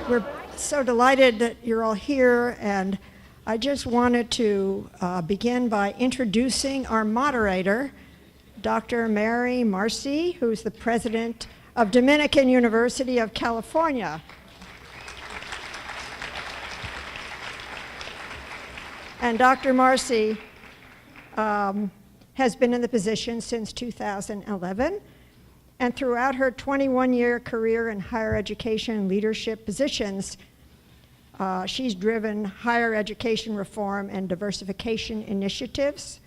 We're so delighted that you're all here, and I just wanted to begin by introducing our moderator, Dr. Mary Marcy, who's the president of Dominican University of California. And Dr. Marcy has been in the position since 2011. And throughout her 21-year career in higher education leadership positions, she's driven higher education reform and diversification initiatives.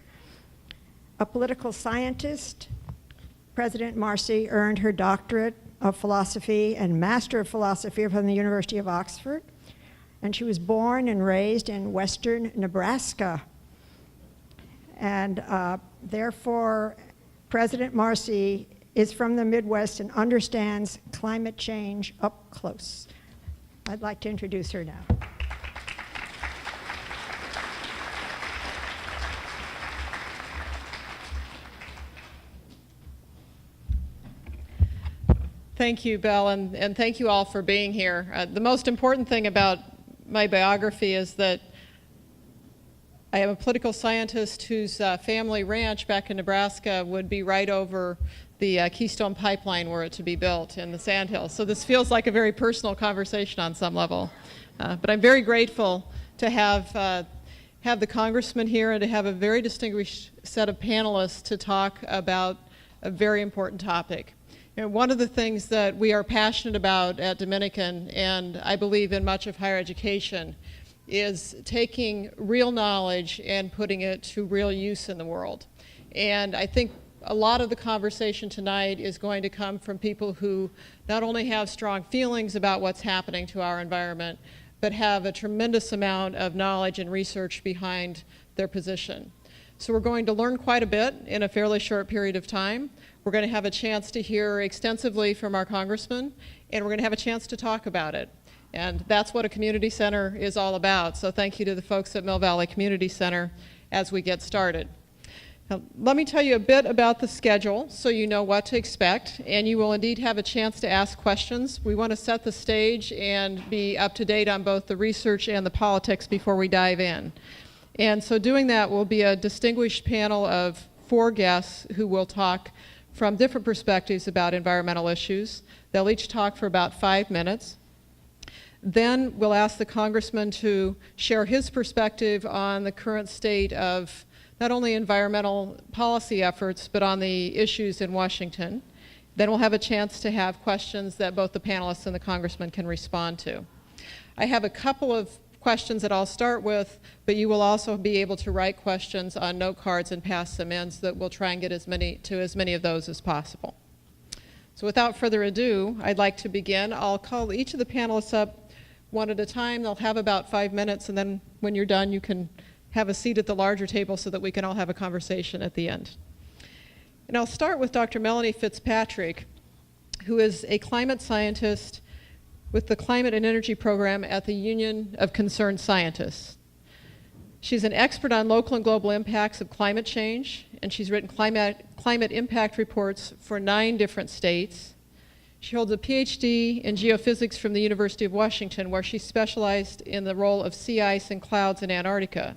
A political scientist, President Marcy earned her doctorate of philosophy and Master of Philosophy from the University of Oxford. And she was born and raised in western Nebraska. And therefore, President Marcy is from the Midwest and understands climate change up close. I'd like to introduce her now. Thank you, Belle, and thank you all for being here. The most important thing about my biography is that I am a political scientist whose family ranch back in Nebraska would be right over the Keystone Pipeline were it to be built in the Sandhills. So this feels like a very personal conversation on some level. But I'm very grateful to have the congressman here and to have a very distinguished set of panelists to talk about a very important topic. You know, one of the things that we are passionate about at Dominican, and I believe in much of higher education, is taking real knowledge and putting it to real use in the world. And I think a lot of the conversation tonight is going to come from people who not only have strong feelings about what's happening to our environment, but have a tremendous amount of knowledge and research behind their position. So we're going to learn quite a bit in a fairly short period of time. We're going to have a chance to hear extensively from our congressman, and we're going to have a chance to talk about it. And that's what a community center is all about. So thank you to the folks at Mill Valley Community Center as we get started. Now, let me tell you a bit about the schedule so you know what to expect, and you will indeed have a chance to ask questions. We want to set the stage and be up to date on both the research and the politics before we dive in. And so doing that will be a distinguished panel of 4 guests who will talk from different perspectives about environmental issues. They'll each talk for about 5 minutes. Then we'll ask the congressman to share his perspective on the current state of not only environmental policy efforts, but on the issues in Washington. Then we'll have a chance to have questions that both the panelists and the congressman can respond to. I have a couple of questions that I'll start with, but you will also be able to write questions on note cards and pass them in so that we'll try and get as many of those as possible. So without further ado, I'd like to begin. I'll call each of the panelists up one at a time. They'll have about 5 minutes, and then when you're done, you can have a seat at the larger table so that we can all have a conversation at the end. And I'll start with Dr. Melanie Fitzpatrick, who is a climate scientist with the Climate and Energy Program at the Union of Concerned Scientists. She's an expert on local and global impacts of climate change, and she's written climate impact reports for 9 different states. She holds a PhD in geophysics from the University of Washington, where she specialized in the role of sea ice and clouds in Antarctica.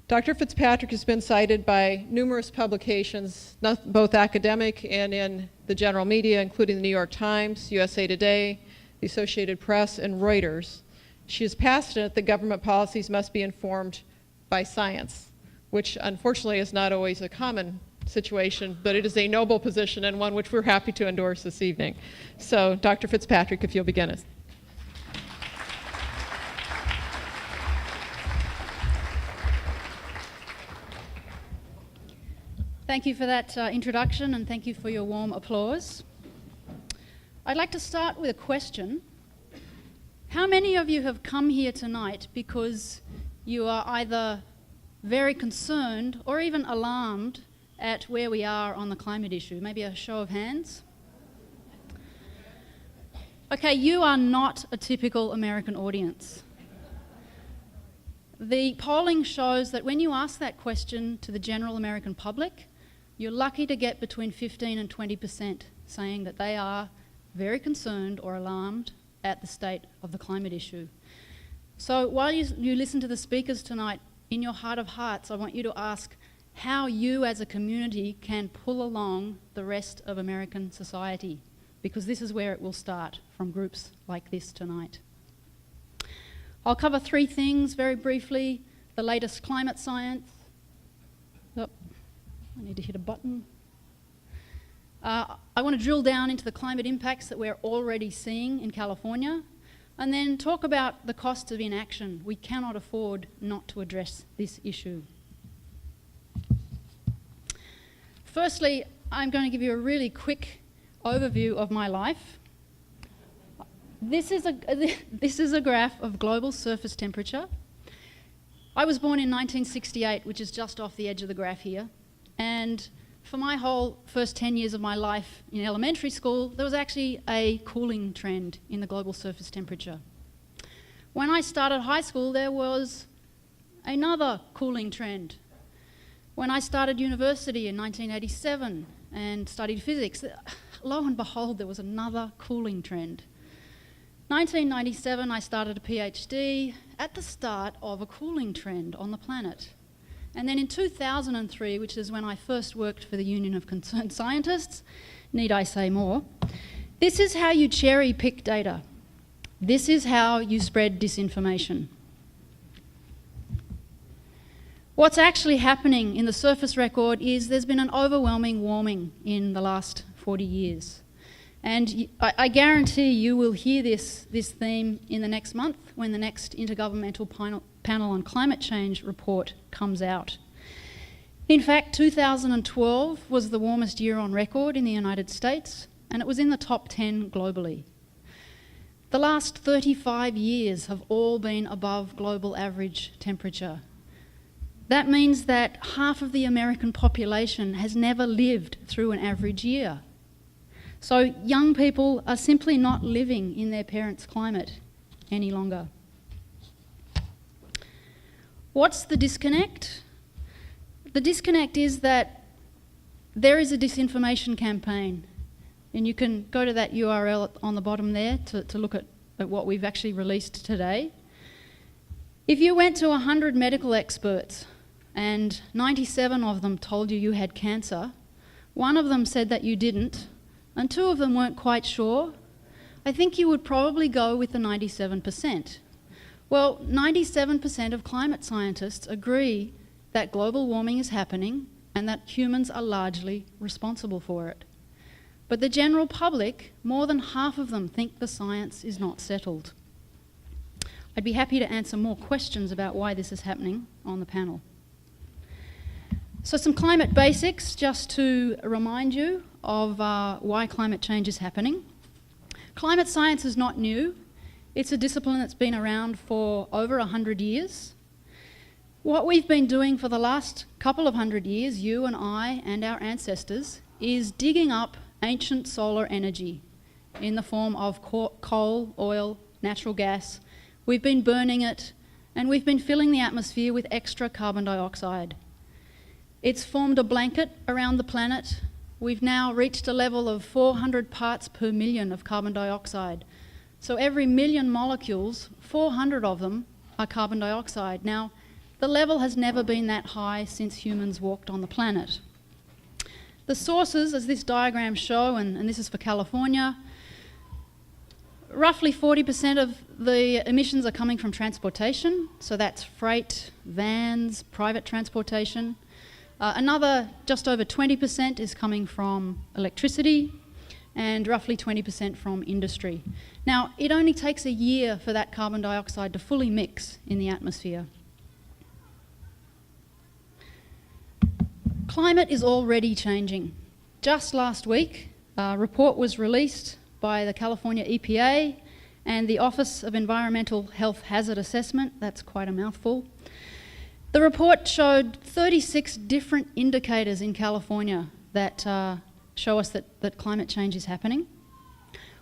Dr. Fitzpatrick has been cited by numerous publications, both academic and in the general media, including the New York Times, USA Today, the Associated Press, and Reuters. She is passionate that government policies must be informed by science, which unfortunately is not always a common situation, but it is a noble position and one which we're happy to endorse this evening. So, Dr. Fitzpatrick, if you'll begin us. Thank you for that introduction, and thank you for your warm applause. I'd like to start with a question. How many of you have come here tonight because you are either very concerned or even alarmed at where we are on the climate issue? Maybe a show of hands. Okay, you are not a typical American audience. The polling shows that when you ask that question to the general American public, you're lucky to get between 15 and 20% saying that they are very concerned or alarmed at the state of the climate issue. So while you listen to the speakers tonight, in your heart of hearts, I want you to ask how you as a community can pull along the rest of American society, because this is where it will start, from groups like this tonight. I'll cover 3 things very briefly: the latest climate science. Oh, I need to hit a button. I want to drill down into the climate impacts that we're already seeing in California, and then talk about the cost of inaction. We cannot afford not to address this issue. Firstly, I'm going to give you a really quick overview of my life. This is a graph of global surface temperature. I was born in 1968, which is just off the edge of the graph here, and for my whole first 10 years of my life in elementary school, there was actually a cooling trend in the global surface temperature. When I started high school, there was another cooling trend. When I started university in 1987 and studied physics, lo and behold, there was another cooling trend. 1997, I started a PhD at the start of a cooling trend on the planet. And then in 2003, which is when I first worked for the Union of Concerned Scientists, need I say more, this is how you cherry pick data. This is how you spread disinformation. What's actually happening in the surface record is there's been an overwhelming warming in the last 40 years. And I guarantee you will hear this theme in the next month when the next Intergovernmental Panel on Climate Change report comes out. In fact, 2012 was the warmest year on record in the United States, and it was in the top 10 globally. The last 35 years have all been above global average temperature. That means that half of the American population has never lived through an average year. So young people are simply not living in their parents' climate any longer. What's the disconnect? The disconnect is that there is a disinformation campaign, and you can go to that URL on the bottom there to look at what we've actually released today. If you went to 100 medical experts and 97 of them told you had cancer, one of them said that you didn't, and 2 of them weren't quite sure, I think you would probably go with the 97%. Well, 97% of climate scientists agree that global warming is happening and that humans are largely responsible for it. But the general public, more than half of them think the science is not settled. I'd be happy to answer more questions about why this is happening on the panel. So some climate basics, just to remind you of why climate change is happening. Climate science is not new. It's a discipline that's been around for over 100 years. What we've been doing for the last couple of 100 years, you and I and our ancestors, is digging up ancient solar energy in the form of coal, oil, natural gas. We've been burning it, and we've been filling the atmosphere with extra carbon dioxide. It's formed a blanket around the planet. We've now reached a level of 400 parts per million of carbon dioxide. So every million molecules, 400 of them are carbon dioxide. Now, the level has never been that high since humans walked on the planet. The sources, as this diagram show, and this is for California, roughly 40% of the emissions are coming from transportation, so that's freight, vans, private transportation. Another just over 20% is coming from electricity, and roughly 20% from industry. Now, it only takes a year for that carbon dioxide to fully mix in the atmosphere. Climate is already changing. Just last week, a report was released by the California EPA and the Office of Environmental Health Hazard Assessment. That's quite a mouthful. The report showed 36 different indicators in California that show us that climate change is happening.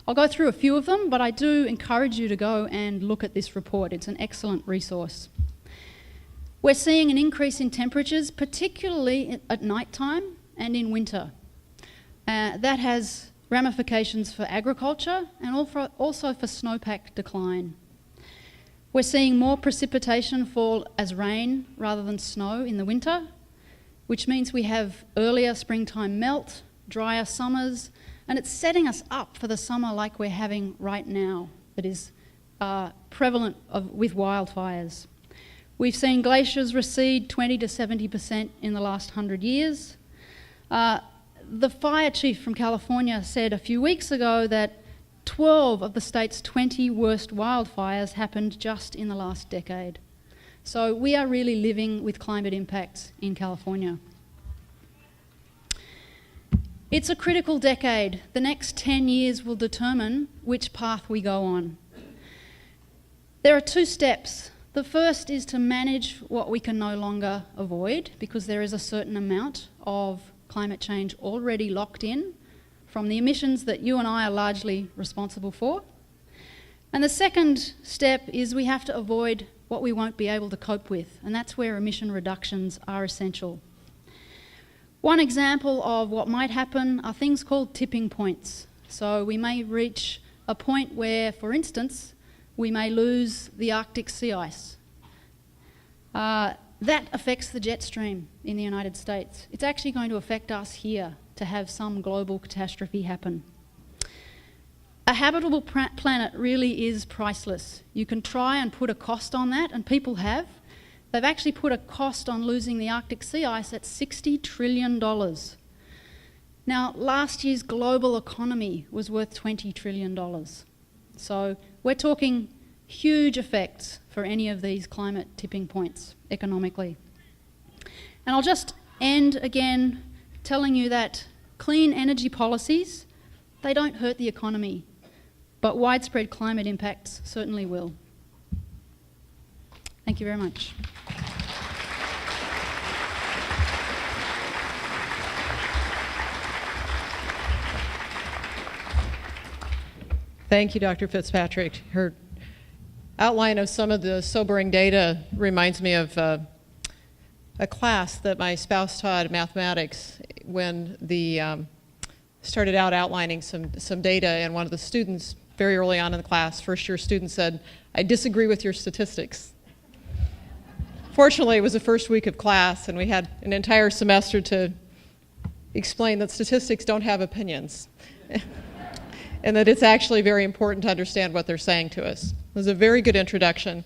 I'll go through a few of them, but I do encourage you to go and look at this report. It's an excellent resource. We're seeing an increase in temperatures, particularly at night time and in winter. That has ramifications for agriculture and also for snowpack decline. We're seeing more precipitation fall as rain rather than snow in the winter, which means we have earlier springtime melt, drier summers, and it's setting us up for the summer like we're having right now that is prevalent with wildfires. We've seen glaciers recede 20 to 70% in the last 100 years. The fire chief from California said a few weeks ago that 12 of the state's 20 worst wildfires happened just in the last decade. So we are really living with climate impacts in California. It's a critical decade. The next 10 years will determine which path we go on. There are 2 steps. The first is to manage what we can no longer avoid, because there is a certain amount of climate change already locked in from the emissions that you and I are largely responsible for. And the second step is we have to avoid what we won't be able to cope with, and that's where emission reductions are essential. One example of what might happen are things called tipping points. So we may reach a point where, for instance, we may lose the Arctic sea ice. That affects the jet stream in the United States. It's actually going to affect us here to have some global catastrophe happen. A habitable planet really is priceless. You can try and put a cost on that, and people have. They've actually put a cost on losing the Arctic sea ice at $60 trillion. Now, last year's global economy was worth $20 trillion. So we're talking huge effects for any of these climate tipping points economically. And I'll just end again telling you that clean energy policies, they don't hurt the economy, but widespread climate impacts certainly will. Thank you very much. Thank you, Dr. Fitzpatrick. Her outline of some of the sobering data reminds me of a class that my spouse taught, mathematics, when the started out outlining some data, and one of the students very early on in the class, first-year student, said, "I disagree with your statistics." Fortunately, it was the first week of class, and we had an entire semester to explain that statistics don't have opinions, and that it's actually very important to understand what they're saying to us. It was a very good introduction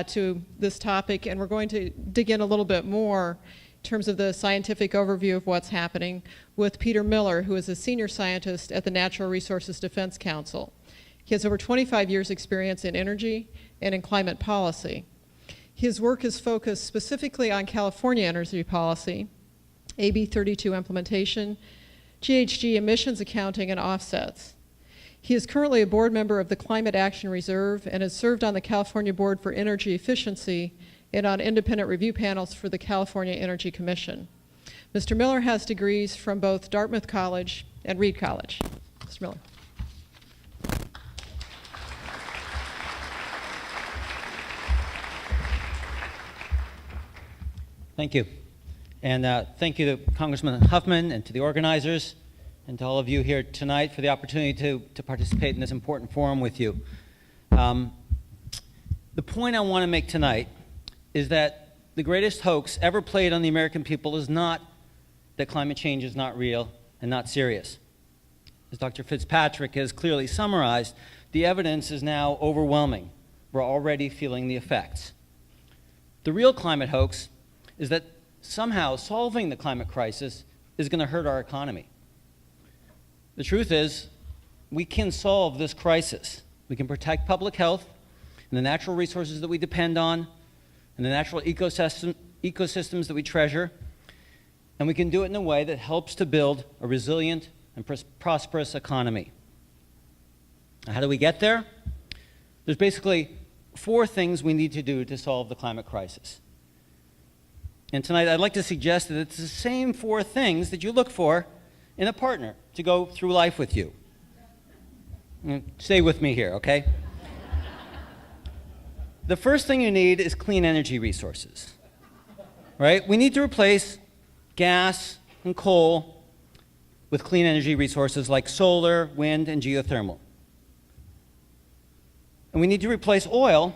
to this topic, and we're going to dig in a little bit more in terms of the scientific overview of what's happening with Peter Miller, who is a senior scientist at the Natural Resources Defense Council. He has over 25 years' experience in energy and in climate policy. His work is focused specifically on California energy policy, AB 32 implementation, GHG emissions accounting, and offsets. He is currently a board member of the Climate Action Reserve and has served on the California Board for Energy Efficiency and on independent review panels for the California Energy Commission. Mr. Miller has degrees from both Dartmouth College and Reed College. Mr. Miller. Thank you. And thank you to Congressman Huffman and to the organizers and to all of you here tonight for the opportunity to participate in this important forum with you. The point I want to make tonight is that the greatest hoax ever played on the American people is not that climate change is not real and not serious. As Dr. Fitzpatrick has clearly summarized, the evidence is now overwhelming. We're already feeling the effects. The real climate hoax is that somehow solving the climate crisis is going to hurt our economy. The truth is, we can solve this crisis. We can protect public health and the natural resources that we depend on and the natural ecosystems that we treasure, and we can do it in a way that helps to build a resilient and prosperous economy. Now, how do we get there? There's basically 4 things we need to do to solve the climate crisis. And tonight I'd like to suggest that it's the same 4 things that you look for in a partner to go through life with you. Stay with me here, okay? The first thing you need is clean energy resources, right? We need to replace gas and coal with clean energy resources like solar, wind, and geothermal. And we need to replace oil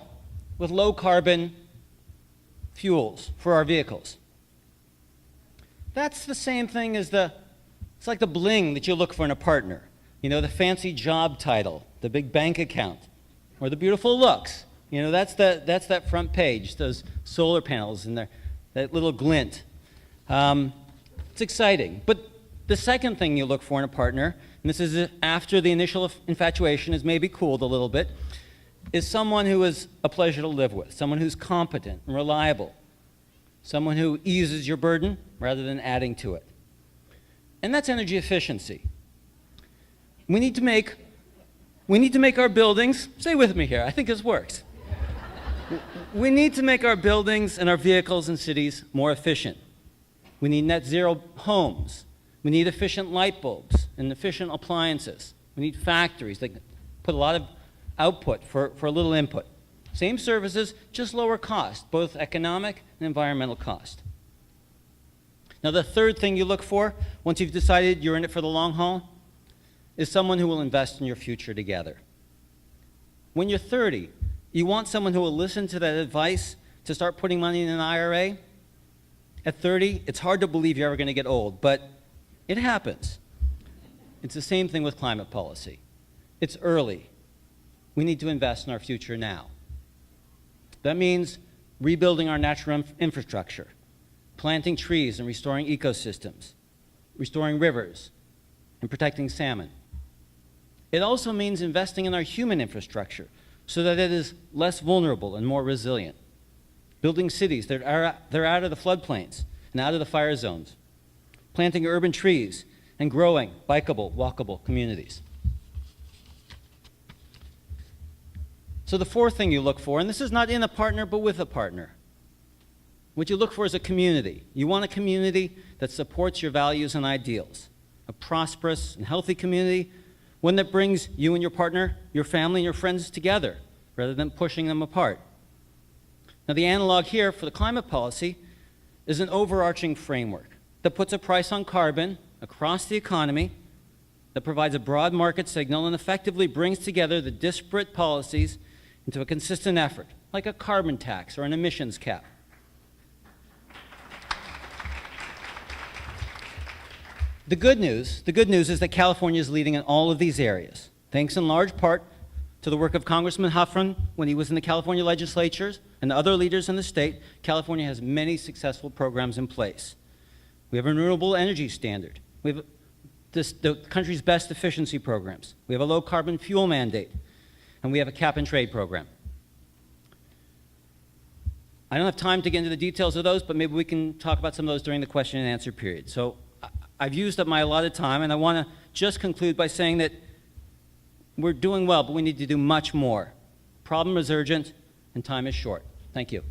with low-carbon fuels for our vehicles. That's the same thing as it's like the bling that you look for in a partner. You know, the fancy job title, the big bank account, or the beautiful looks. You know, that's that front page, those solar panels and that little glint. It's exciting. But the second thing you look for in a partner, and this is after the initial infatuation is maybe cooled a little bit, is someone who is a pleasure to live with, someone who's competent and reliable, someone who eases your burden rather than adding to it. And that's energy efficiency. We need to make our buildings, stay with me here, I think this works. We need to make our buildings and our vehicles and cities more efficient. We need net zero homes. We need efficient light bulbs and efficient appliances. We need factories that put a lot of output for a little input. Same services, just lower cost, both economic and environmental cost. Now, the third thing you look for, once you've decided you're in it for the long haul, is someone who will invest in your future together. When you're 30, you want someone who will listen to that advice to start putting money in an IRA. At 30, it's hard to believe you're ever going to get old, but it happens. It's the same thing with climate policy. It's early. We need to invest in our future now. That means rebuilding our natural infrastructure, planting trees and restoring ecosystems, restoring rivers, and protecting salmon. It also means investing in our human infrastructure so that it is less vulnerable and more resilient. Building cities that are out of the floodplains and out of the fire zones. Planting urban trees and growing bikeable, walkable communities. So the fourth thing you look for, and this is not in a partner but with a partner, what you look for is a community. You want a community that supports your values and ideals. A prosperous and healthy community, one that brings you and your partner, your family, and your friends together, rather than pushing them apart. Now, the analog here for the climate policy is an overarching framework that puts a price on carbon across the economy, that provides a broad market signal, and effectively brings together the disparate policies into a consistent effort, like a carbon tax or an emissions cap. The good news is that California is leading in all of these areas, thanks in large part to the work of Congressman Huffman when he was in the California legislatures and other leaders in the state. California has many successful programs in place. We have a renewable energy standard. We have the country's best efficiency programs. We have a low-carbon fuel mandate. And we have a cap-and-trade program. I don't have time to get into the details of those, but maybe we can talk about some of those during the question and answer period. So I've used up my allotted time, and I want to just conclude by saying that we're doing well, but we need to do much more. Problem is urgent, and time is short. Thank you.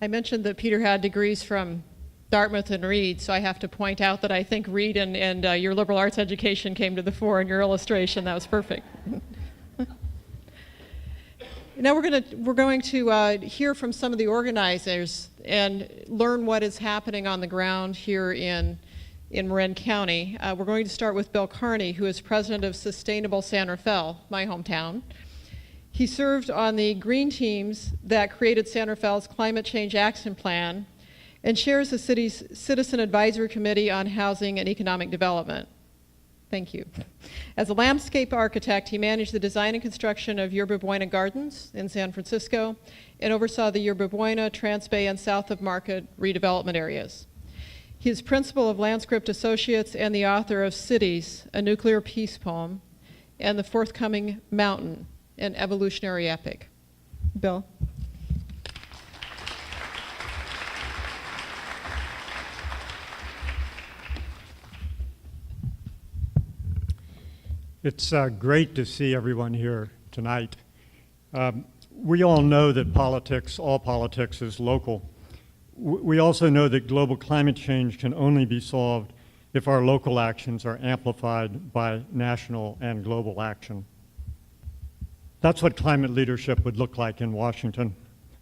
I mentioned that Peter had degrees from Dartmouth and Reed, so I have to point out that I think Reed and your liberal arts education came to the fore in your illustration. That was perfect. Now we're going to hear from some of the organizers and learn what is happening on the ground here in Marin County. We're going to start with Bill Carney, who is president of Sustainable San Rafael, my hometown. He served on the green teams that created San Rafael's Climate Change Action Plan and chairs the city's Citizen Advisory Committee on Housing and Economic Development. Thank you. As a landscape architect, he managed the design and construction of Yerba Buena Gardens in San Francisco and oversaw the Yerba Buena, Trans Bay, and South of Market redevelopment areas. He is principal of Landscript Associates and the author of Cities, a Nuclear Peace Poem, and the forthcoming Mountain, an evolutionary epic. Bill? It's great to see everyone here tonight. We all know that all politics is local. We also know that global climate change can only be solved if our local actions are amplified by national and global action. That's what climate leadership would look like in Washington,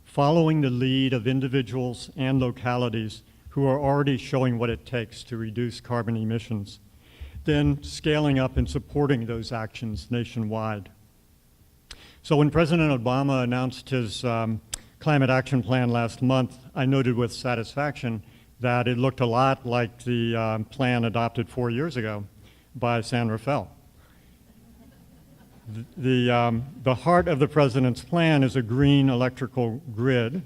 following the lead of individuals and localities who are already showing what it takes to reduce carbon emissions, then scaling up and supporting those actions nationwide. So when President Obama announced his climate action plan last month, I noted with satisfaction that it looked a lot like the plan adopted 4 years ago by San Rafael. The heart of the president's plan is a green electrical grid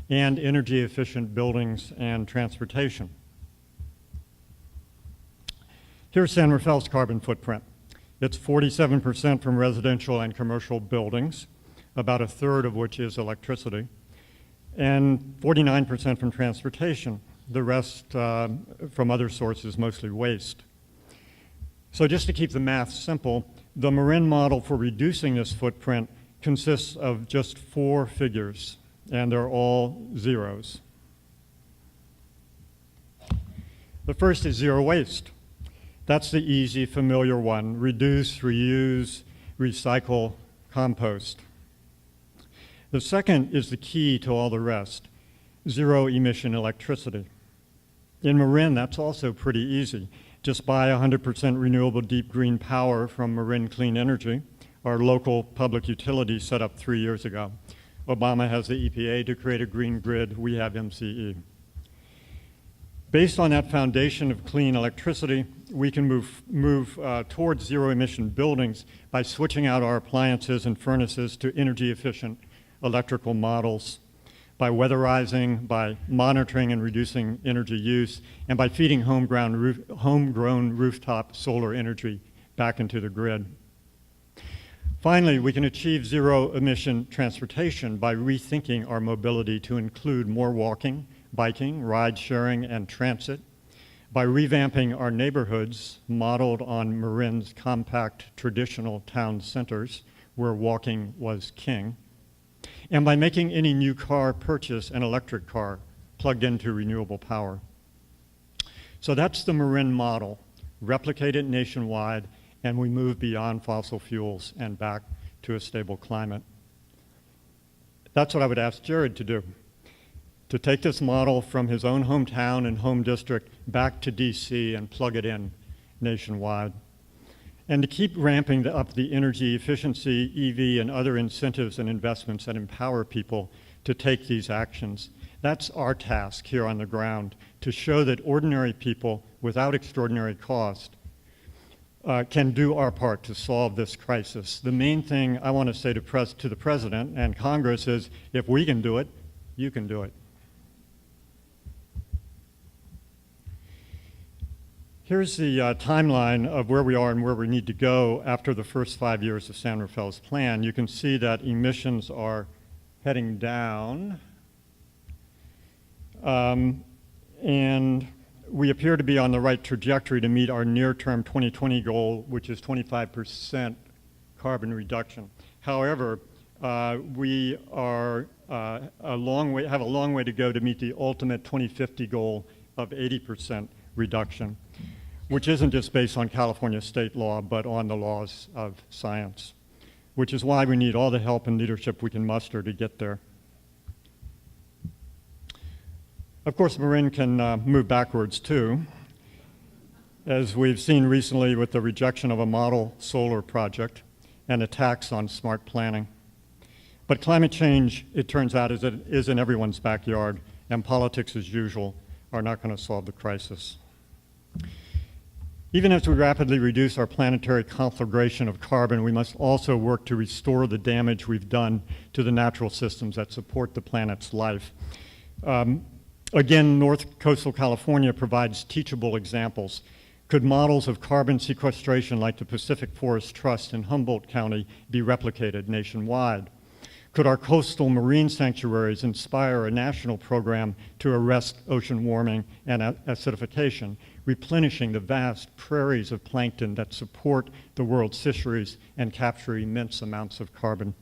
and energy efficient buildings and transportation. Here's San Rafael's carbon footprint. It's 47% from residential and commercial buildings, about a third of which is electricity, and 49% from transportation, the rest from other sources, mostly waste. So just to keep the math simple, the Marin model for reducing this footprint consists of just 4 figures, and they're all zeros. The first is zero waste. That's the easy, familiar one: reduce, reuse, recycle, compost. The second is the key to all the rest: zero emission electricity. In Marin, that's also pretty easy. Just buy 100% renewable deep green power from Marin Clean Energy, our local public utility set up 3 years ago. Obama has the EPA to create a green grid. We have MCE. Based on that foundation of clean electricity, we can move towards zero emission buildings by switching out our appliances and furnaces to energy efficient electrical models, by weatherizing, by monitoring and reducing energy use, and by feeding homegrown rooftop solar energy back into the grid. Finally, we can achieve zero emission transportation by rethinking our mobility to include more walking, biking, ride sharing, and transit, by revamping our neighborhoods modeled on Marin's compact traditional town centers where walking was king, and by making any new car purchase an electric car plugged into renewable power. So that's the Marin model. Replicate it nationwide, and we move beyond fossil fuels and back to a stable climate. That's what I would ask Jared to do, to take this model from his own hometown and home district back to DC and plug it in nationwide. And to keep ramping up the energy efficiency, EV, and other incentives and investments that empower people to take these actions. That's our task here on the ground, to show that ordinary people, without extraordinary cost, can do our part to solve this crisis. The main thing I want to say to the President and Congress is, if we can do it, you can do it. Here's the timeline of where we are and where we need to go after the first 5 years of San Rafael's plan. You can see that emissions are heading down, and we appear to be on the right trajectory to meet our near-term 2020 goal, which is 25% carbon reduction. However, we are have a long way to go to meet the ultimate 2050 goal of 80% reduction, which isn't just based on California state law, but on the laws of science, which is why we need all the help and leadership we can muster to get there. Of course, Marin can move backwards too, as we've seen recently with the rejection of a model solar project and attacks on smart planning. But climate change, it turns out, is in everyone's backyard, and politics as usual are not going to solve the crisis. Even as we rapidly reduce our planetary conflagration of carbon, we must also work to restore the damage we've done to the natural systems that support the planet's life. Again, North Coastal California provides teachable examples. Could models of carbon sequestration like the Pacific Forest Trust in Humboldt County be replicated nationwide? Could our coastal marine sanctuaries inspire a national program to arrest ocean warming and acidification, replenishing the vast prairies of plankton that support the world's fisheries and capture immense amounts of carbon?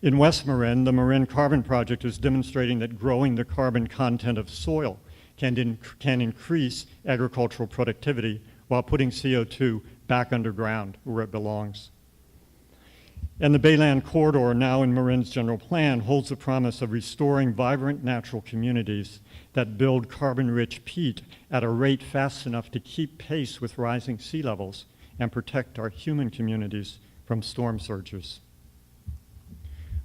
In West Marin, the Marin Carbon Project is demonstrating that growing the carbon content of soil can increase agricultural productivity while putting CO2 back underground where it belongs. And the Bayland Corridor, now in Marin's general plan, holds the promise of restoring vibrant natural communities that build carbon-rich peat at a rate fast enough to keep pace with rising sea levels and protect our human communities from storm surges.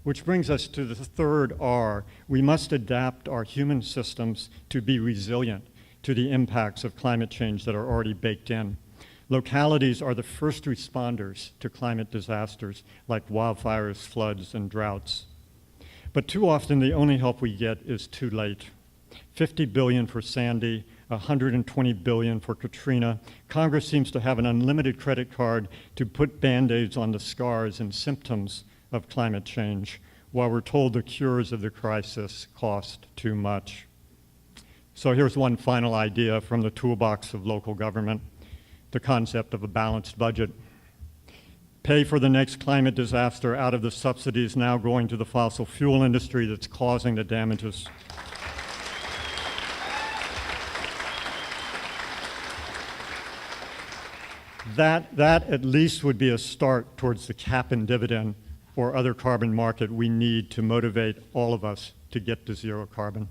Which brings us to the third R. We must adapt our human systems to be resilient to the impacts of climate change that are already baked in. Localities are the first responders to climate disasters like wildfires, floods, and droughts. But too often the only help we get is too late. $50 billion for Sandy, $120 billion for Katrina. Congress seems to have an unlimited credit card to put Band-Aids on the scars and symptoms of climate change, while we're told the cures of the crisis cost too much. So here's one final idea from the toolbox of local government, the concept of a balanced budget. Pay for the next climate disaster out of the subsidies now going to the fossil fuel industry that's causing the damages. That at least would be a start towards the cap and dividend or other carbon market we need to motivate all of us to get to zero carbon.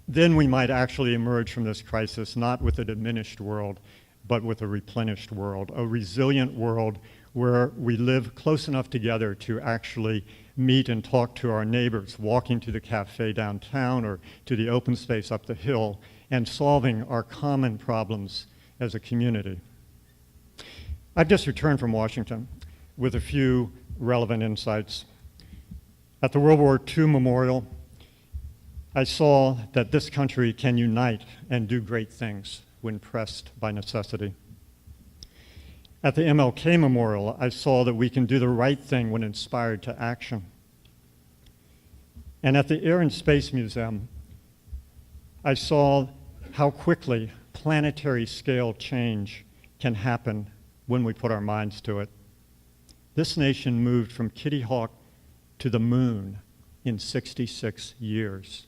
Then we might actually emerge from this crisis not with a diminished world, but with a replenished world, a resilient world where we live close enough together to actually meet and talk to our neighbors, walking to the cafe downtown or to the open space up the hill, and solving our common problems as a community. I've just returned from Washington with a few relevant insights. At the World War II Memorial, I saw that this country can unite and do great things when pressed by necessity. At the MLK Memorial, I saw that we can do the right thing when inspired to action. And at the Air and Space Museum, I saw how quickly planetary scale change can happen when we put our minds to it. This nation moved from Kitty Hawk to the moon in 66 years.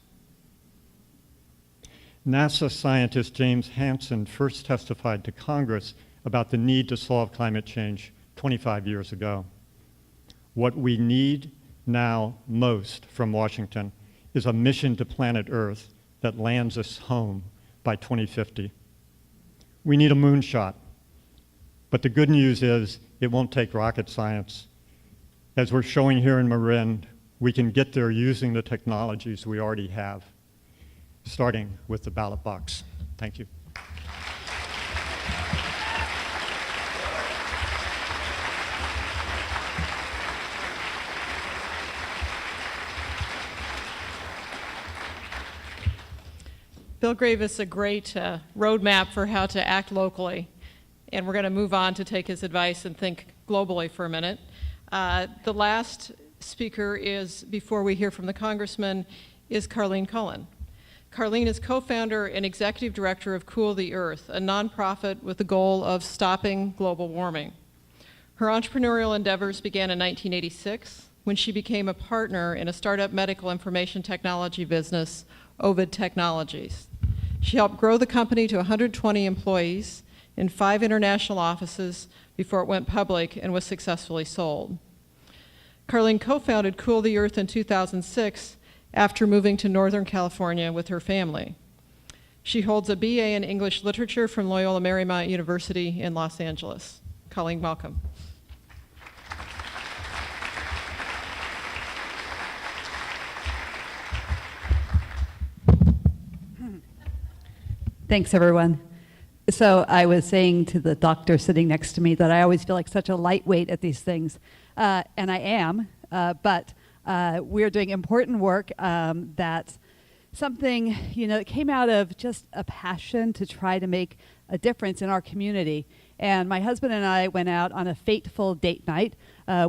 NASA scientist James Hansen first testified to Congress about the need to solve climate change 25 years ago. What we need now most from Washington is a mission to planet Earth that lands us home by 2050. We need a moonshot, but the good news is it won't take rocket science. As we're showing here in Marin, we can get there using the technologies we already have, starting with the ballot box. Thank you. Bill gave us a great roadmap for how to act locally, and we're going to move on to take his advice and think globally for a minute. The last speaker is, before we hear from the congressman, is Carleen Cullen. Carleen is co-founder and executive director of Cool the Earth, a nonprofit with the goal of stopping global warming. Her entrepreneurial endeavors began in 1986 when she became a partner in a startup medical information technology business, Ovid Technologies. She helped grow the company to 120 employees in 5 international offices before it went public and was successfully sold. Carleen co-founded Cool the Earth in 2006 after moving to Northern California with her family. She holds a BA in English Literature from Loyola Marymount University in Los Angeles. Carleen, welcome. Thanks, everyone. So I was saying to the doctor sitting next to me that I always feel like such a lightweight at these things, and I am, but we're doing important work that's something, that came out of just a passion to try to make a difference in our community. And my husband and I went out on a fateful date night.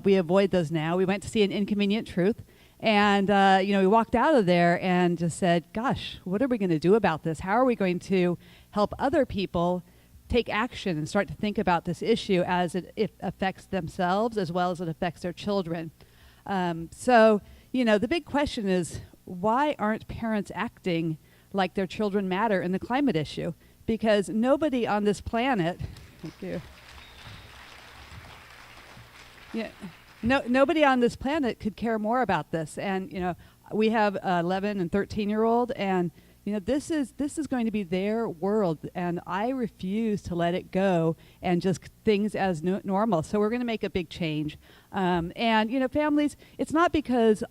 We avoid those now. We went to see An Inconvenient Truth. And, we walked out of there and just said, gosh, what are we going to do about this? How are we going to help other people take action and start to think about this issue as it affects themselves as well as it affects their children? So, the big question is, why aren't parents acting like their children matter in the climate issue? Because nobody on this planet, thank you. Yeah. nobody on this planet could care more about this. And we have 11 and 13-year-old, and this is going to be their world, and I refuse to let it go and just things as normal. So we're going to make a big change. And families, it's not because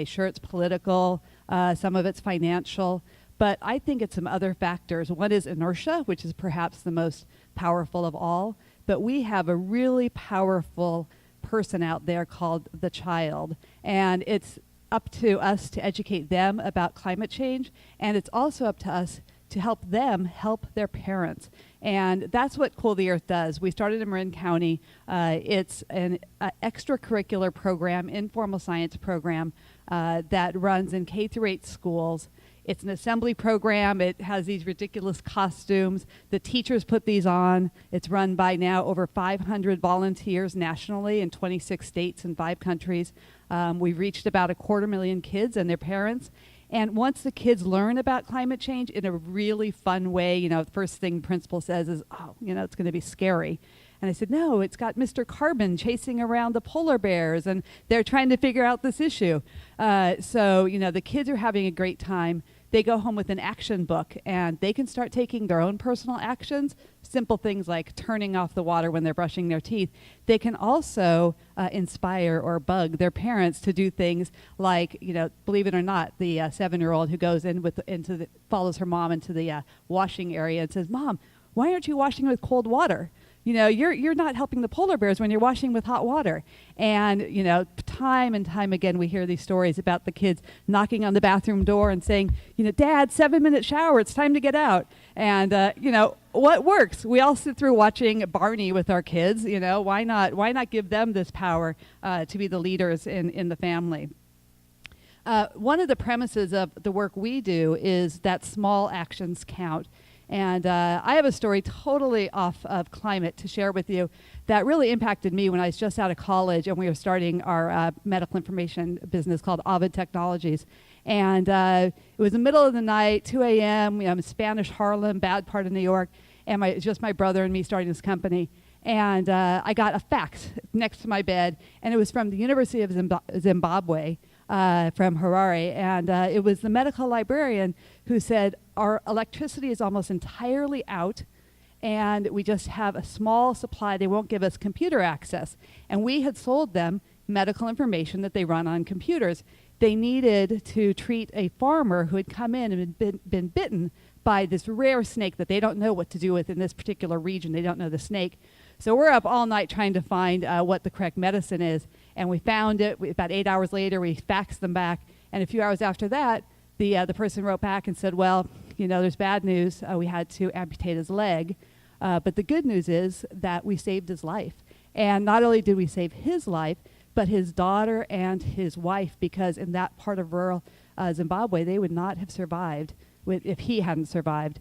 sure, it's political, some of it's financial, but I think it's some other factors. One is inertia, which is perhaps the most powerful of all, but we have a really powerful person out there called the child, and it's up to us to educate them about climate change, and it's also up to us to help them help their parents. And that's what Cool the Earth does. We started in Marin County. It's an extracurricular program, informal science program that runs in K through 8 schools. It's an assembly program. It has these ridiculous costumes. The teachers put these on. It's run by now over 500 volunteers nationally in 26 states and 5 countries. We've reached about 250,000 kids and their parents. And once the kids learn about climate change in a really fun way, the first thing the principal says is, it's going to be scary. And I said, no, it's got Mr. Carbon chasing around the polar bears, and they're trying to figure out this issue. So the kids are having a great time. They go home with an action book, and they can start taking their own personal actions, simple things like turning off the water when they're brushing their teeth. They can also inspire or bug their parents to do things like, believe it or not, the 7-year-old who goes follows her mom into the washing area and says, "Mom, why aren't you washing with cold water? You're not helping the polar bears when you're washing with hot water." And, time and time again, we hear these stories about the kids knocking on the bathroom door and saying, "Dad, 7-minute shower, it's time to get out." And, what works? We all sit through watching Barney with our kids. Why not give them this power to be the leaders in the family? One of the premises of the work we do is that small actions count. And I have a story totally off of climate to share with you that really impacted me when I was just out of college and we were starting our medical information business called Ovid Technologies. And it was the middle of the night, 2 a.m., I'm in Spanish Harlem, bad part of New York, and just my brother and me starting this company. And I got a fax next to my bed, and it was from the University of Zimbabwe, from Harare, and it was the medical librarian who said, "Our electricity is almost entirely out, and we just have a small supply. They won't give us computer access." And we had sold them medical information that they run on computers. They needed to treat a farmer who had come in and had been bitten by this rare snake that they don't know what to do with in this particular region. They don't know the snake. So we're up all night trying to find what the correct medicine is, and we found it. About 8 hours later, we faxed them back, and a few hours after that, the person wrote back and said, "Well, there's bad news. We had to amputate his leg, but the good news is that we saved his life." And not only did we save his life, but his daughter and his wife, because in that part of rural Zimbabwe, they would not have survived if he hadn't survived.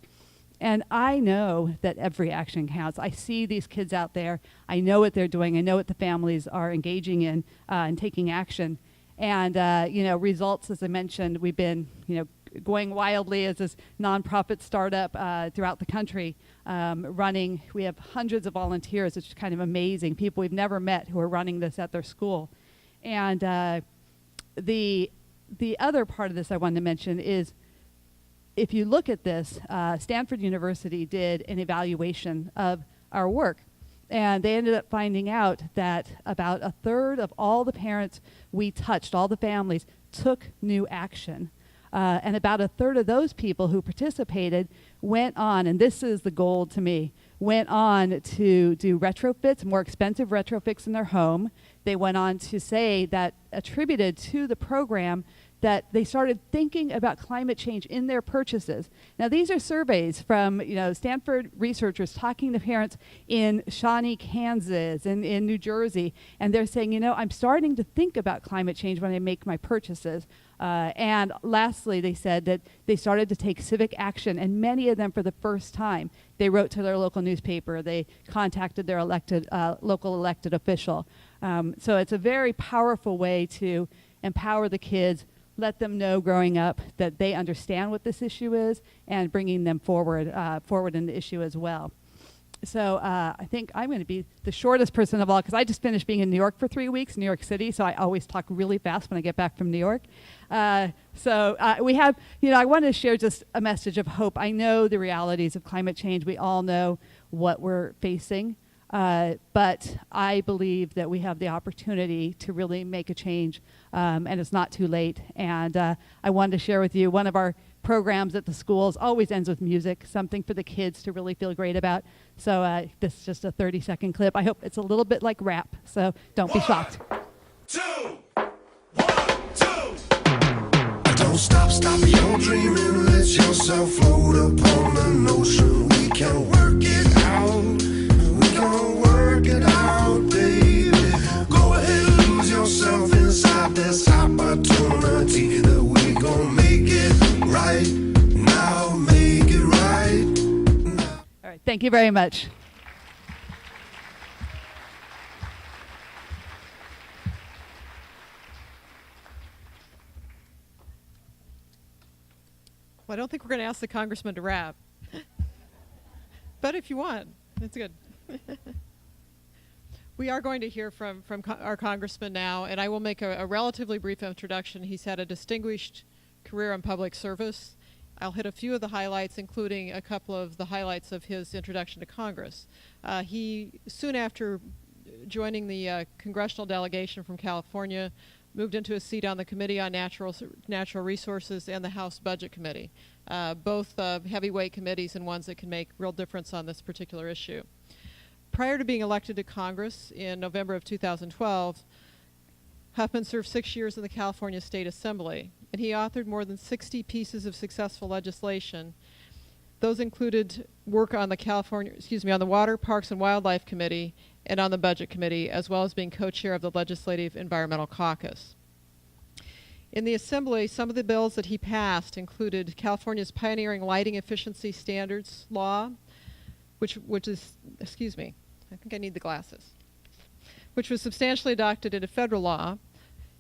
And I know that every action counts. I see these kids out there. I know what they're doing. I know what the families are engaging in and taking action. And, results, as I mentioned, we've been, going wildly as this nonprofit startup throughout the country, running. We have hundreds of volunteers, which is kind of amazing, people we've never met who are running this at their school. And the other part of this I wanted to mention is, if you look at this, Stanford University did an evaluation of our work, and they ended up finding out that about a third of all the parents we touched, all the families, took new action. And about a third of those people who participated went on, and this is the gold to me, went on to do retrofits, more expensive retrofits in their home. They went on to say that attributed to the program that they started thinking about climate change in their purchases. Now, these are surveys from Stanford researchers talking to parents in Shawnee, Kansas, and in New Jersey, and they're saying, I'm starting to think about climate change when I make my purchases. And lastly, they said that they started to take civic action, and many of them for the first time. They wrote to their local newspaper. They contacted their local elected official. So it's a very powerful way to empower the kids, let them know growing up that they understand what this issue is, and bringing them forward in the issue as well. So I think I'm going to be the shortest person of all because I just finished being in New York for 3 weeks, New York City, so I always talk really fast when I get back from New York. We have, I wanted to share just a message of hope. I know the realities of climate change. We all know what we're facing. But I believe that we have the opportunity to really make a change, and it's not too late. And I wanted to share with you one of our programs at the schools always ends with music, something for the kids to really feel great about. So this is just a 30-second clip. I hope it's a little bit like rap, so don't be shocked. 2, 1, 2. Don't stop your dreaming, let yourself float upon an ocean. We can work it out, we can work it out, baby. Go ahead and lose yourself inside this opportunity that we gon' make it right now, make it right now. All right, thank you very much. Well, I don't think we're going to ask the congressman to rap. But if you want, it's good. We are going to hear from our congressman now, and I will make a relatively brief introduction. He's had a distinguished career in public service. I'll hit a few of the highlights, including a couple of the highlights of his introduction to Congress. He, soon after joining the congressional delegation from California, moved into a seat on the Committee on Natural Resources and the House Budget Committee, both heavyweight committees and ones that can make real difference on this particular issue. Prior to being elected to Congress in November of 2012, Huffman served 6 years in the California State Assembly, and he authored more than 60 pieces of successful legislation. Those included work on the Water, Parks, and Wildlife Committee and on the Budget Committee, as well as being co-chair of the Legislative Environmental Caucus. In the Assembly, some of the bills that he passed included California's pioneering lighting efficiency standards law, which is, excuse me, I think I need the glasses, which was substantially adopted into federal law.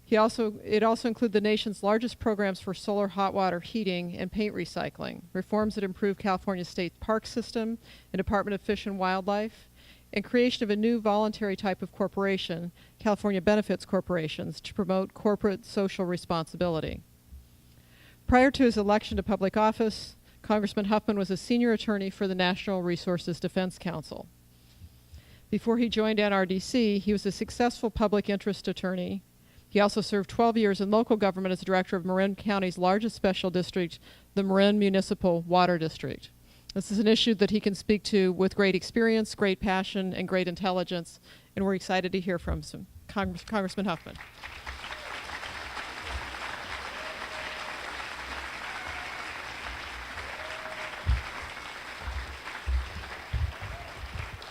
It also included the nation's largest programs for solar hot water heating and paint recycling, reforms that improve California's state park system and Department of Fish and Wildlife, and creation of a new voluntary type of corporation, California Benefits Corporations, to promote corporate social responsibility. Prior to his election to public office, Congressman Huffman was a senior attorney for the National Resources Defense Council. Before he joined NRDC, he was a successful public interest attorney. He also served 12 years in local government as director of Marin County's largest special district, the Marin Municipal Water District. This is an issue that he can speak to with great experience, great passion, and great intelligence, and we're excited to hear from Congressman Huffman.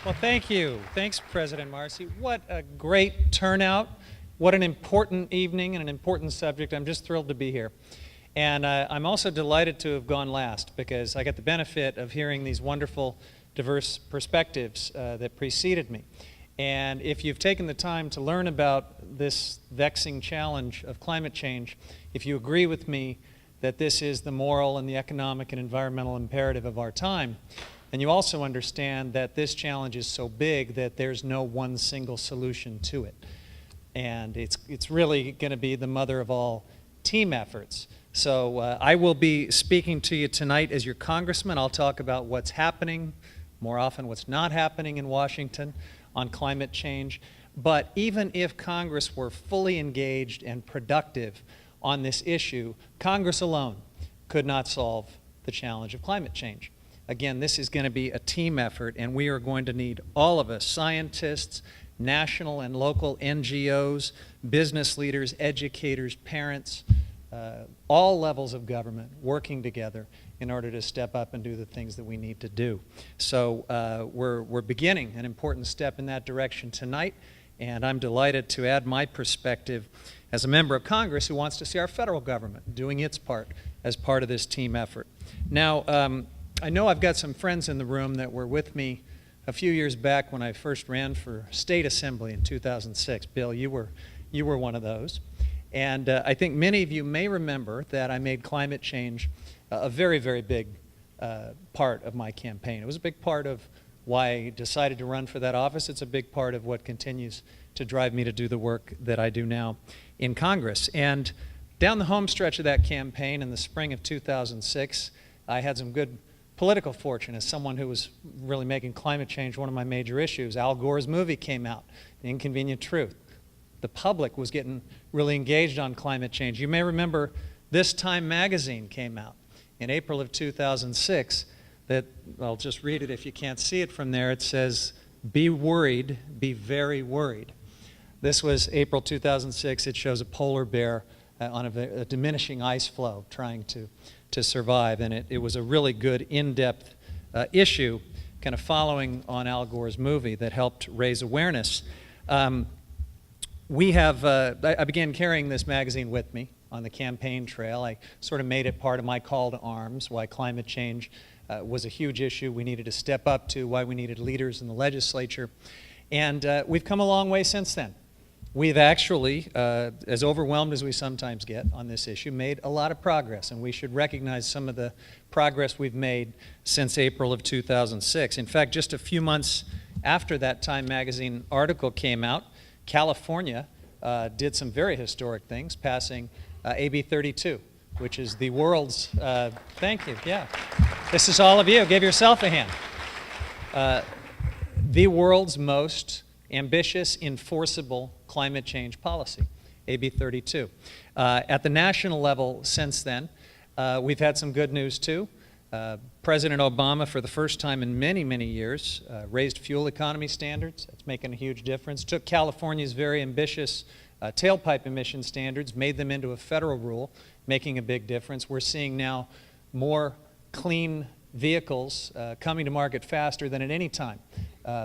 Well, thank you. Thanks, President Marcy. What a great turnout. What an important evening and an important subject. I'm just thrilled to be here. And I'm also delighted to have gone last because I got the benefit of hearing these wonderful, diverse perspectives that preceded me. And if you've taken the time to learn about this vexing challenge of climate change, if you agree with me that this is the moral and the economic and environmental imperative of our time, and you also understand that this challenge is so big that there's no one single solution to it. And it's really going to be the mother of all team efforts. So I will be speaking to you tonight as your congressman. I'll talk about what's happening, more often what's not happening in Washington on climate change. But even if Congress were fully engaged and productive on this issue, Congress alone could not solve the challenge of climate change. Again, this is going to be a team effort, and we are going to need all of us, scientists, national and local NGOs, business leaders, educators, parents, all levels of government working together in order to step up and do the things that we need to do. So we're beginning an important step in that direction tonight, and I'm delighted to add my perspective as a member of Congress who wants to see our federal government doing its part as part of this team effort. Now, I know I've got some friends in the room that were with me a few years back when I first ran for state assembly in 2006. Bill, you were one of those. And I think many of you may remember that I made climate change a very, very big part of my campaign. It was a big part of why I decided to run for that office. It's a big part of what continues to drive me to do the work that I do now in Congress. And down the home stretch of that campaign in the spring of 2006, I had some good political fortune as someone who was really making climate change one of my major issues. Al Gore's movie came out, The Inconvenient Truth. The public was getting really engaged on climate change. You may remember This Time magazine came out in April of 2006 that, I'll just read it if you can't see it from there. It says, "Be worried, be very worried." This was April 2006. It shows a polar bear on a diminishing ice floe trying to survive. And it was a really good in-depth issue kind of following on Al Gore's movie that helped raise awareness. I began carrying this magazine with me on the campaign trail. I sort of made it part of my call to arms, why climate change was a huge issue we needed to step up to, why we needed leaders in the legislature. And we've come a long way since then. We've actually, as overwhelmed as we sometimes get on this issue, made a lot of progress, and we should recognize some of the progress we've made since April of 2006. In fact, just a few months after that Time magazine article came out, California did some very historic things, passing AB 32, which is the world's, thank you, yeah. This is all of you. Give yourself a hand. The world's most ambitious, enforceable climate change policy, AB 32. At the national level since then, we've had some good news too. President Obama, for the first time in many, many years, raised fuel economy standards. That's making a huge difference. Took California's very ambitious tailpipe emission standards, made them into a federal rule, making a big difference. We're seeing now more clean vehicles coming to market faster than at any time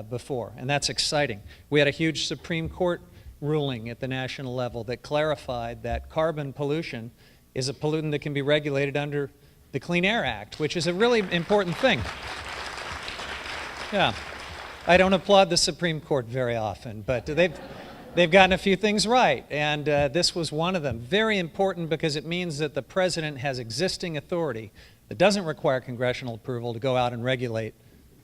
before, and that's exciting. We had a huge Supreme Court ruling at the national level that clarified that carbon pollution is a pollutant that can be regulated under the Clean Air Act, which is a really important thing. Yeah, I don't applaud the Supreme Court very often, but they've gotten a few things right, and this was one of them. Very important because it means that the president has existing authority that doesn't require congressional approval to go out and regulate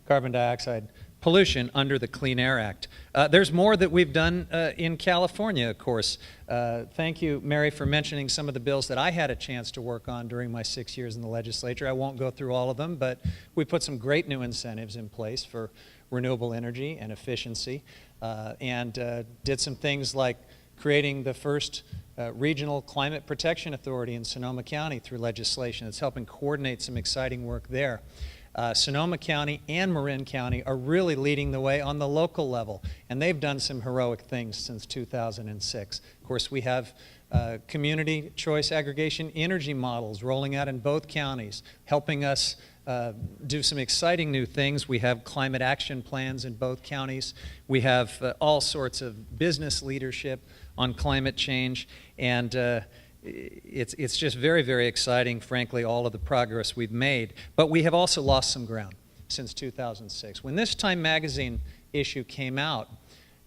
carbon dioxide pollution under the Clean Air Act. There's more that we've done in California, of course. Thank you, Mary, for mentioning some of the bills that I had a chance to work on during my 6 years in the legislature. I won't go through all of them, but we put some great new incentives in place for renewable energy and efficiency, and did some things like creating the first regional climate protection authority in Sonoma County through legislation. It's helping coordinate some exciting work there. Sonoma County and Marin County are really leading the way on the local level, and they've done some heroic things since 2006. Of course, we have community choice aggregation energy models rolling out in both counties, helping us do some exciting new things. We have climate action plans in both counties. We have all sorts of business leadership on climate change, and it's just very, very exciting, frankly, all of the progress we've made. But we have also lost some ground since 2006. When this Time magazine issue came out,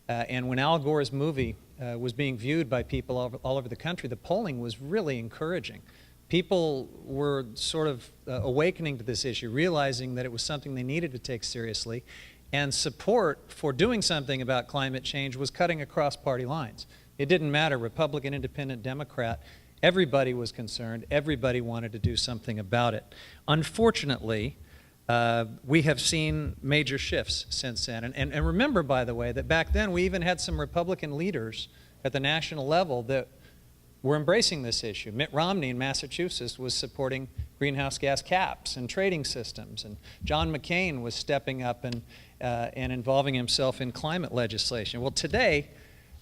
and when Al Gore's movie was being viewed by people all over the country, the polling was really encouraging. People were sort of awakening to this issue, realizing that it was something they needed to take seriously, and support for doing something about climate change was cutting across party lines. It didn't matter, Republican, Independent, Democrat. Everybody was concerned. Everybody wanted to do something about it. Unfortunately, we have seen major shifts since then. And remember, by the way, that back then we even had some Republican leaders at the national level that were embracing this issue. Mitt Romney in Massachusetts was supporting greenhouse gas caps and trading systems. And John McCain was stepping up and involving himself in climate legislation. Well, today,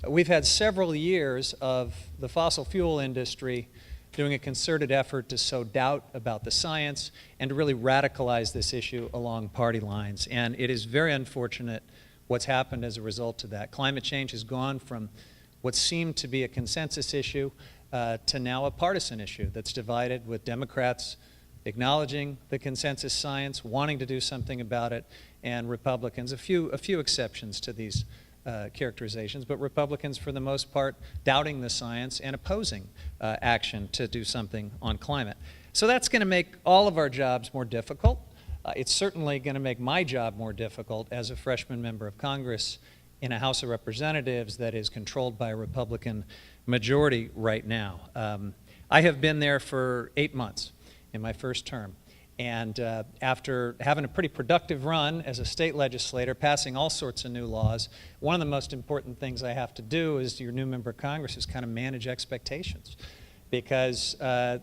we've had several years of the fossil fuel industry doing a concerted effort to sow doubt about the science and to really radicalize this issue along party lines. And it is very unfortunate what's happened as a result of that. Climate change has gone from what seemed to be a consensus issue to now a partisan issue that's divided, with Democrats acknowledging the consensus science, wanting to do something about it, and Republicans, a few exceptions to these characterizations, but Republicans, for the most part, doubting the science and opposing action to do something on climate. So that's going to make all of our jobs more difficult. It's certainly going to make my job more difficult as a freshman member of Congress in a House of Representatives that is controlled by a Republican majority right now. I have been there for 8 months in my first term. And after having a pretty productive run as a state legislator, passing all sorts of new laws, one of the most important things I have to do as your new member of Congress is kind of manage expectations. Because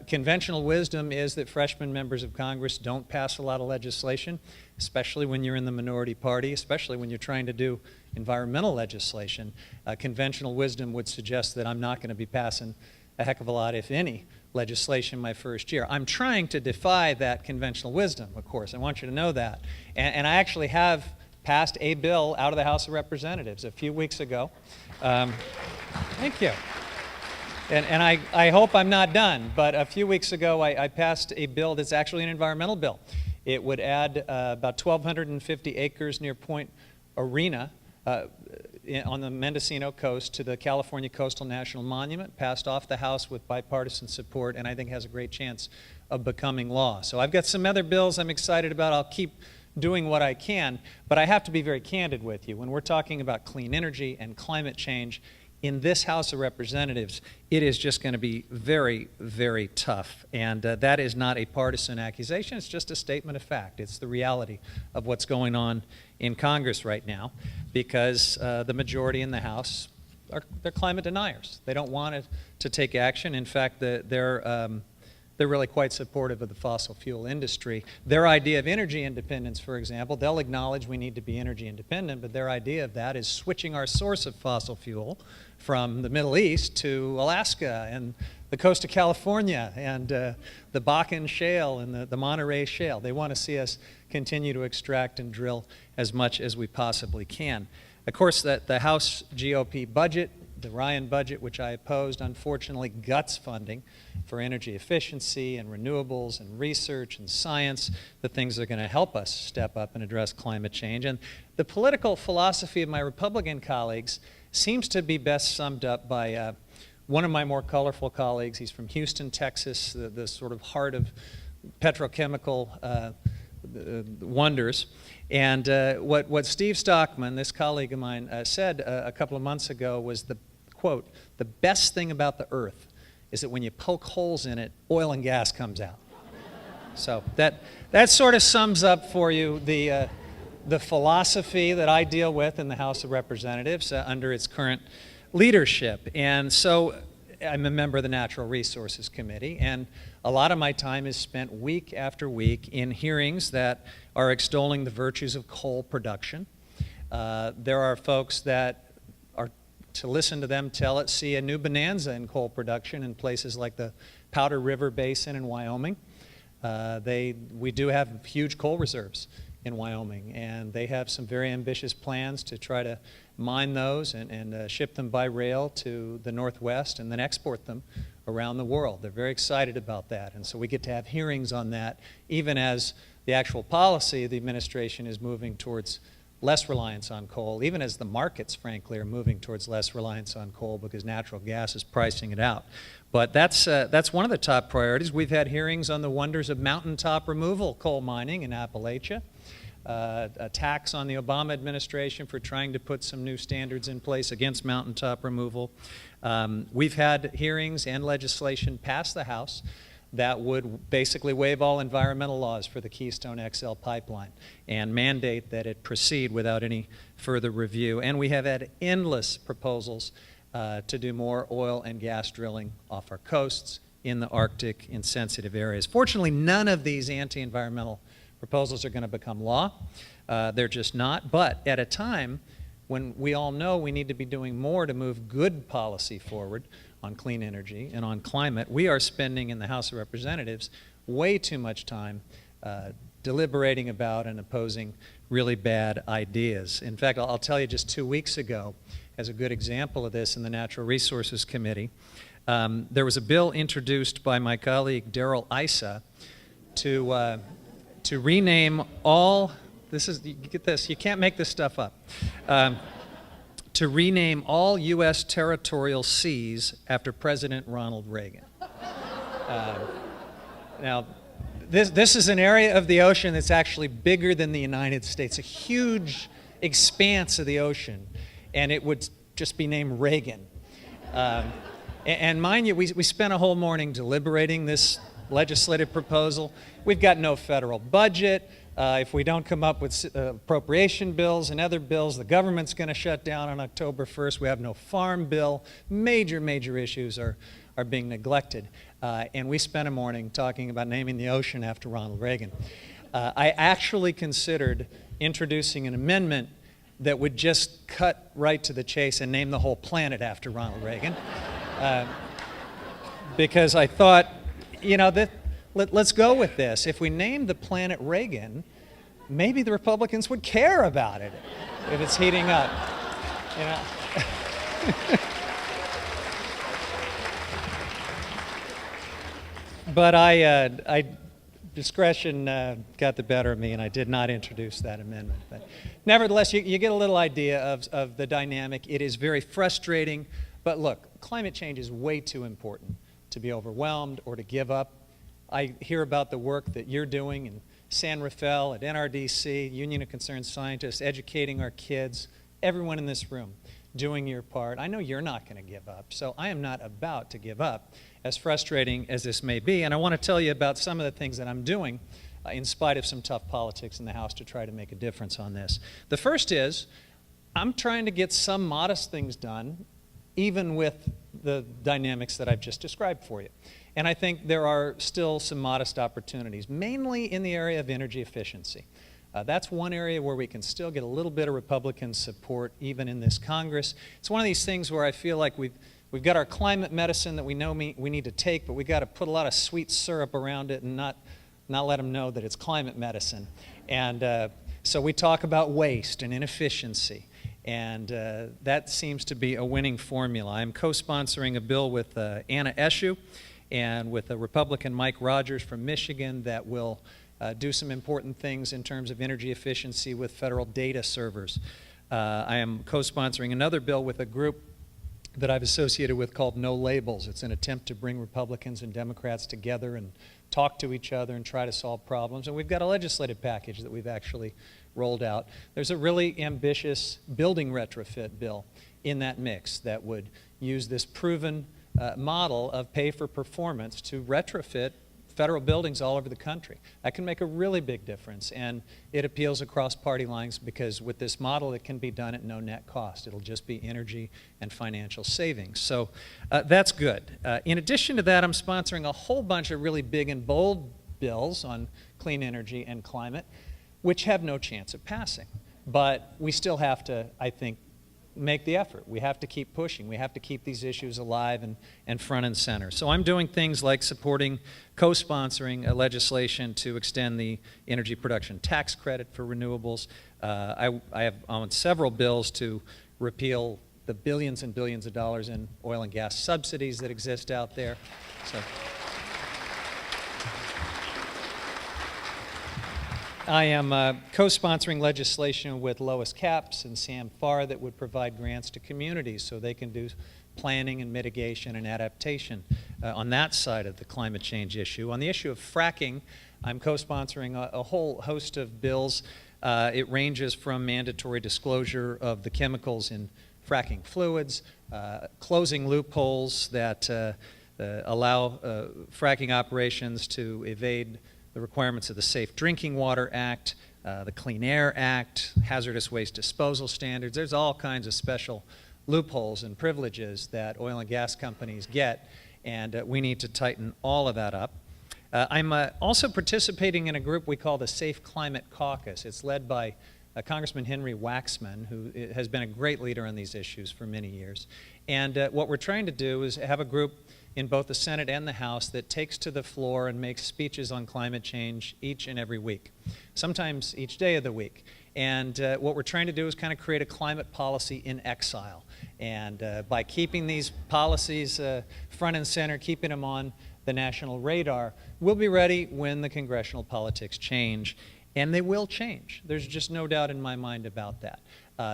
conventional wisdom is that freshman members of Congress don't pass a lot of legislation, especially when you're in the minority party, especially when you're trying to do environmental legislation. Conventional wisdom would suggest that I'm not going to be passing a heck of a lot, if any, legislation my first year. I'm trying to defy that conventional wisdom, of course. I want you to know that. And I actually have passed a bill out of the House of Representatives a few weeks ago. Thank you. And I hope I'm not done, but a few weeks ago I passed a bill that's actually an environmental bill. It would add about 1,250 acres near Point Arena on the Mendocino coast to the California Coastal National Monument, passed off the House with bipartisan support, and I think has a great chance of becoming law. So I've got some other bills I'm excited about. I'll keep doing what I can, but I have to be very candid with you. When we're talking about clean energy and climate change, in this House of Representatives, it is just going to be very, very tough. And that is not a partisan accusation. It's just a statement of fact. It's the reality of what's going on in Congress right now, because the majority in the House they're climate deniers. They don't want to take action. In fact, they're really quite supportive of the fossil fuel industry. Their idea of energy independence, for example, they'll acknowledge we need to be energy independent, but their idea of that is switching our source of fossil fuel from the Middle East to Alaska and the coast of California and the Bakken Shale and the Monterey Shale. They want to see us continue to extract and drill as much as we possibly can. Of course, the House GOP budget, the Ryan budget, which I opposed, unfortunately guts funding for energy efficiency and renewables and research and science, the things that are going to help us step up and address climate change. And the political philosophy of my Republican colleagues seems to be best summed up by one of my more colorful colleagues. He's from Houston, Texas, the sort of heart of petrochemical wonders. And what Steve Stockman, this colleague of mine, said a couple of months ago was the quote, "The best thing about the earth is that when you poke holes in it, oil and gas comes out." So that sort of sums up for you the philosophy that I deal with in the House of Representatives under its current leadership. And so I'm a member of the Natural Resources Committee, and a lot of my time is spent week after week in hearings that are extolling the virtues of coal production. There are folks that are, to listen to them tell it, see a new bonanza in coal production in places like the Powder River Basin in Wyoming. We do have huge coal reserves in Wyoming, and they have some very ambitious plans to try to mine those and ship them by rail to the Northwest and then export them around the world. They're very excited about that, and so we get to have hearings on that, even as the actual policy of the administration is moving towards less reliance on coal, even as the markets, frankly, are moving towards less reliance on coal because natural gas is pricing it out. But that's one of the top priorities. We've had hearings on the wonders of mountaintop removal coal mining in Appalachia, attacks on the Obama administration for trying to put some new standards in place against mountaintop removal. We've had hearings and legislation pass the House that would basically waive all environmental laws for the Keystone XL pipeline and mandate that it proceed without any further review. And we have had endless proposals to do more oil and gas drilling off our coasts, in the Arctic, in sensitive areas. Fortunately, none of these anti-environmental proposals are going to become law. They're just not. But at a time when we all know we need to be doing more to move good policy forward on clean energy and on climate, we are spending in the House of Representatives way too much time deliberating about and opposing really bad ideas. In fact, I'll tell you, just 2 weeks ago, as a good example of this in the Natural Resources Committee, there was a bill introduced by my colleague Darrell Issa to rename all, you get this, you can't make this stuff up, to rename all U.S. territorial seas after President Ronald Reagan. Now, This is an area of the ocean that's actually bigger than the United States, a huge expanse of the ocean, and it would just be named Reagan. And mind you, we spent a whole morning deliberating this legislative proposal. We've got no federal budget. If we don't come up with appropriation bills and other bills, the government's going to shut down on October 1st. We have no farm bill. Major issues are being neglected. And we spent a morning talking about naming the ocean after Ronald Reagan. I actually considered introducing an amendment that would just cut right to the chase and name the whole planet after Ronald Reagan. Because I thought, you know, let's go with this. If we named the planet Reagan, maybe the Republicans would care about it if it's heating up. You know? But discretion got the better of me, and I did not introduce that amendment. But nevertheless, you get a little idea of the dynamic. It is very frustrating, but look, climate change is way too important to be overwhelmed or to give up. I hear about the work that you're doing in San Rafael, at NRDC, Union of Concerned Scientists, educating our kids, everyone in this room doing your part. I know you're not going to give up, so I am not about to give up, as frustrating as this may be. And I want to tell you about some of the things that I'm doing in spite of some tough politics in the House to try to make a difference on this. The first is I'm trying to get some modest things done, even with the dynamics that I've just described for you. And I think there are still some modest opportunities, mainly in the area of energy efficiency. That's one area where we can still get a little bit of Republican support, even in this Congress. It's one of these things where I feel like we've got our climate medicine that we know we need to take, but we've got to put a lot of sweet syrup around it and not let them know that it's climate medicine. And so we talk about waste and inefficiency. And that seems to be a winning formula. I'm co-sponsoring a bill with Anna Eshoo and with a Republican Mike Rogers from Michigan that will do some important things in terms of energy efficiency with federal data servers. I am co-sponsoring another bill with a group that I've associated with called No Labels. It's an attempt to bring Republicans and Democrats together and talk to each other and try to solve problems. And we've got a legislative package that we've actually rolled out. There's a really ambitious building retrofit bill in that mix that would use this proven model of pay for performance to retrofit federal buildings all over the country. That can make a really big difference, and it appeals across party lines because with this model it can be done at no net cost. It'll just be energy and financial savings. So that's good. In addition to that, I'm sponsoring a whole bunch of really big and bold bills on clean energy and climate, which have no chance of passing. But we still have to, I think, make the effort. We have to keep pushing. We have to keep these issues alive and front and center. So I'm doing things like supporting, co-sponsoring a legislation to extend the energy production tax credit for renewables. I have on several bills to repeal the billions and billions of dollars in oil and gas subsidies that exist out there. So I am co-sponsoring legislation with Lois Capps and Sam Farr that would provide grants to communities so they can do planning and mitigation and adaptation on that side of the climate change issue. On the issue of fracking, I'm co-sponsoring a whole host of bills. It ranges from mandatory disclosure of the chemicals in fracking fluids, closing loopholes that allow fracking operations to evade the requirements of the Safe Drinking Water Act, the Clean Air Act, hazardous waste disposal standards. There's all kinds of special loopholes and privileges that oil and gas companies get, and we need to tighten all of that up. I'm also participating in a group we call the Safe Climate Caucus. It's led by Congressman Henry Waxman, who has been a great leader on these issues for many years. And what we're trying to do is have a group in both the Senate and the House that takes to the floor and makes speeches on climate change each and every week, sometimes each day of the week. And what we're trying to do is kind of create a climate policy in exile. And by keeping these policies front and center, keeping them on the national radar, we'll be ready when the congressional politics change. And they will change. There's just no doubt in my mind about that.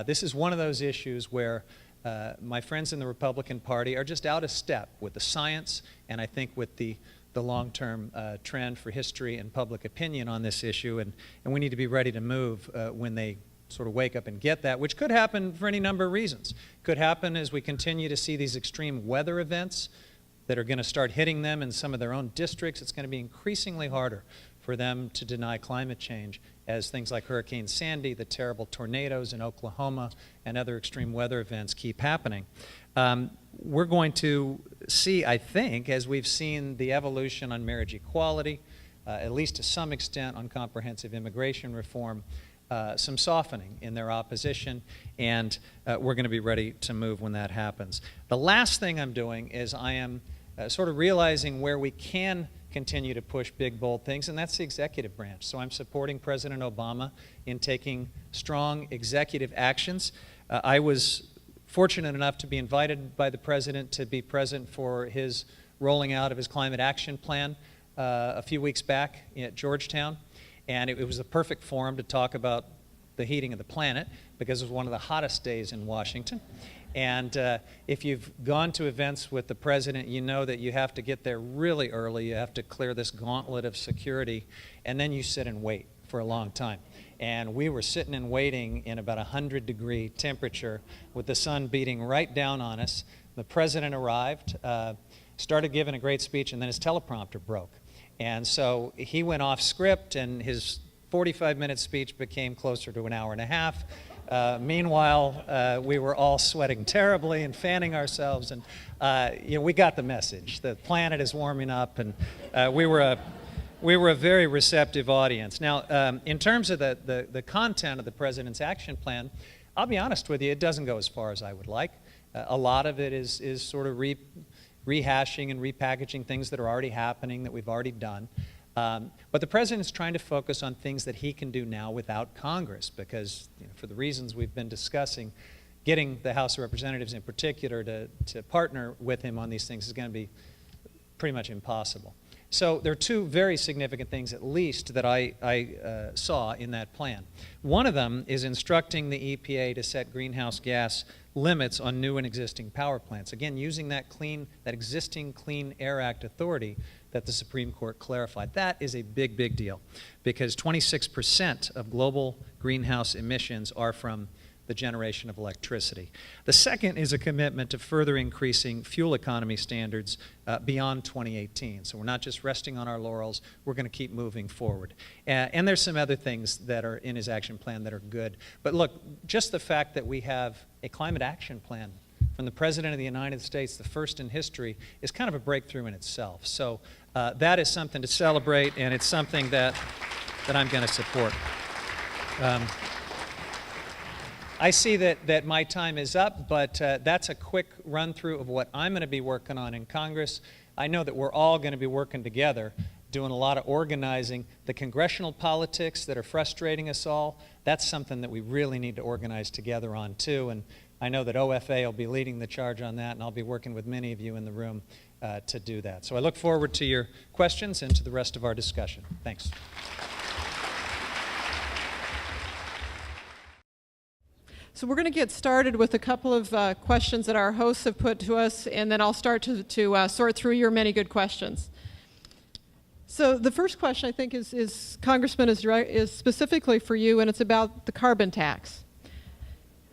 This is one of those issues where my friends in the Republican Party are just out of step with the science and I think with the the long-term trend for history and public opinion on this issue, and we need to be ready to move when they sort of wake up and get that, which could happen for any number of reasons. Could happen as we continue to see these extreme weather events that are going to start hitting them in some of their own districts. It's going to be increasingly harder for them to deny climate change as things like Hurricane Sandy, the terrible tornadoes in Oklahoma, and other extreme weather events keep happening. We're going to see, I think, as we've seen the evolution on marriage equality, at least to some extent on comprehensive immigration reform, some softening in their opposition, and we're going to be ready to move when that happens. The last thing I'm doing is I am sort of realizing where we can continue to push big, bold things, and that's the executive branch. So I'm supporting President Obama in taking strong executive actions. I was fortunate enough to be invited by the President to be present for his rolling out of his climate action plan a few weeks back at Georgetown. And it was the perfect forum to talk about the heating of the planet because it was one of the hottest days in Washington. And if you've gone to events with the President, you know that you have to get there really early. You have to clear this gauntlet of security, and then you sit and wait for a long time. And we were sitting and waiting in about 100-degree temperature with the sun beating right down on us. The President arrived, started giving a great speech, and then his teleprompter broke. And so he went off script, and his 45-minute speech became closer to an hour and a half. Meanwhile, we were all sweating terribly and fanning ourselves, and we got the message. The planet is warming up, and we were a very receptive audience. Now, in terms of the content of the President's action plan, I'll be honest with you, it doesn't go as far as I would like. A lot of it is sort of rehashing and repackaging things that are already happening, that we've already done. But the President's trying to focus on things that he can do now without Congress because, for the reasons we've been discussing, getting the House of Representatives in particular to partner with him on these things is going to be pretty much impossible. So there are two very significant things, at least, that I saw in that plan. One of them is instructing the EPA to set greenhouse gas limits on new and existing power plants. Again, using that existing Clean Air Act authority that the Supreme Court clarified. That is a big, big deal because 26% of global greenhouse emissions are from the generation of electricity. The second is a commitment to further increasing fuel economy standards beyond 2018. So we're not just resting on our laurels, we're going to keep moving forward. And there's some other things that are in his action plan that are good. But look, just the fact that we have a climate action plan from the President of the United States, the first in history, is kind of a breakthrough in itself. So that is something to celebrate, and it's something that I'm going to support. I see that my time is up, but that's a quick run-through of what I'm going to be working on in Congress. I know that we're all going to be working together, doing a lot of organizing. The congressional politics that are frustrating us all, that's something that we really need to organize together on, too. And I know that OFA will be leading the charge on that, and I'll be working with many of you in the room to do that. So I look forward to your questions and to the rest of our discussion. Thanks. So we're going to get started with a couple of questions that our hosts have put to us, and then I'll start to sort through your many good questions. So the first question, I think, is Congressman, is specifically for you, and it's about the carbon tax.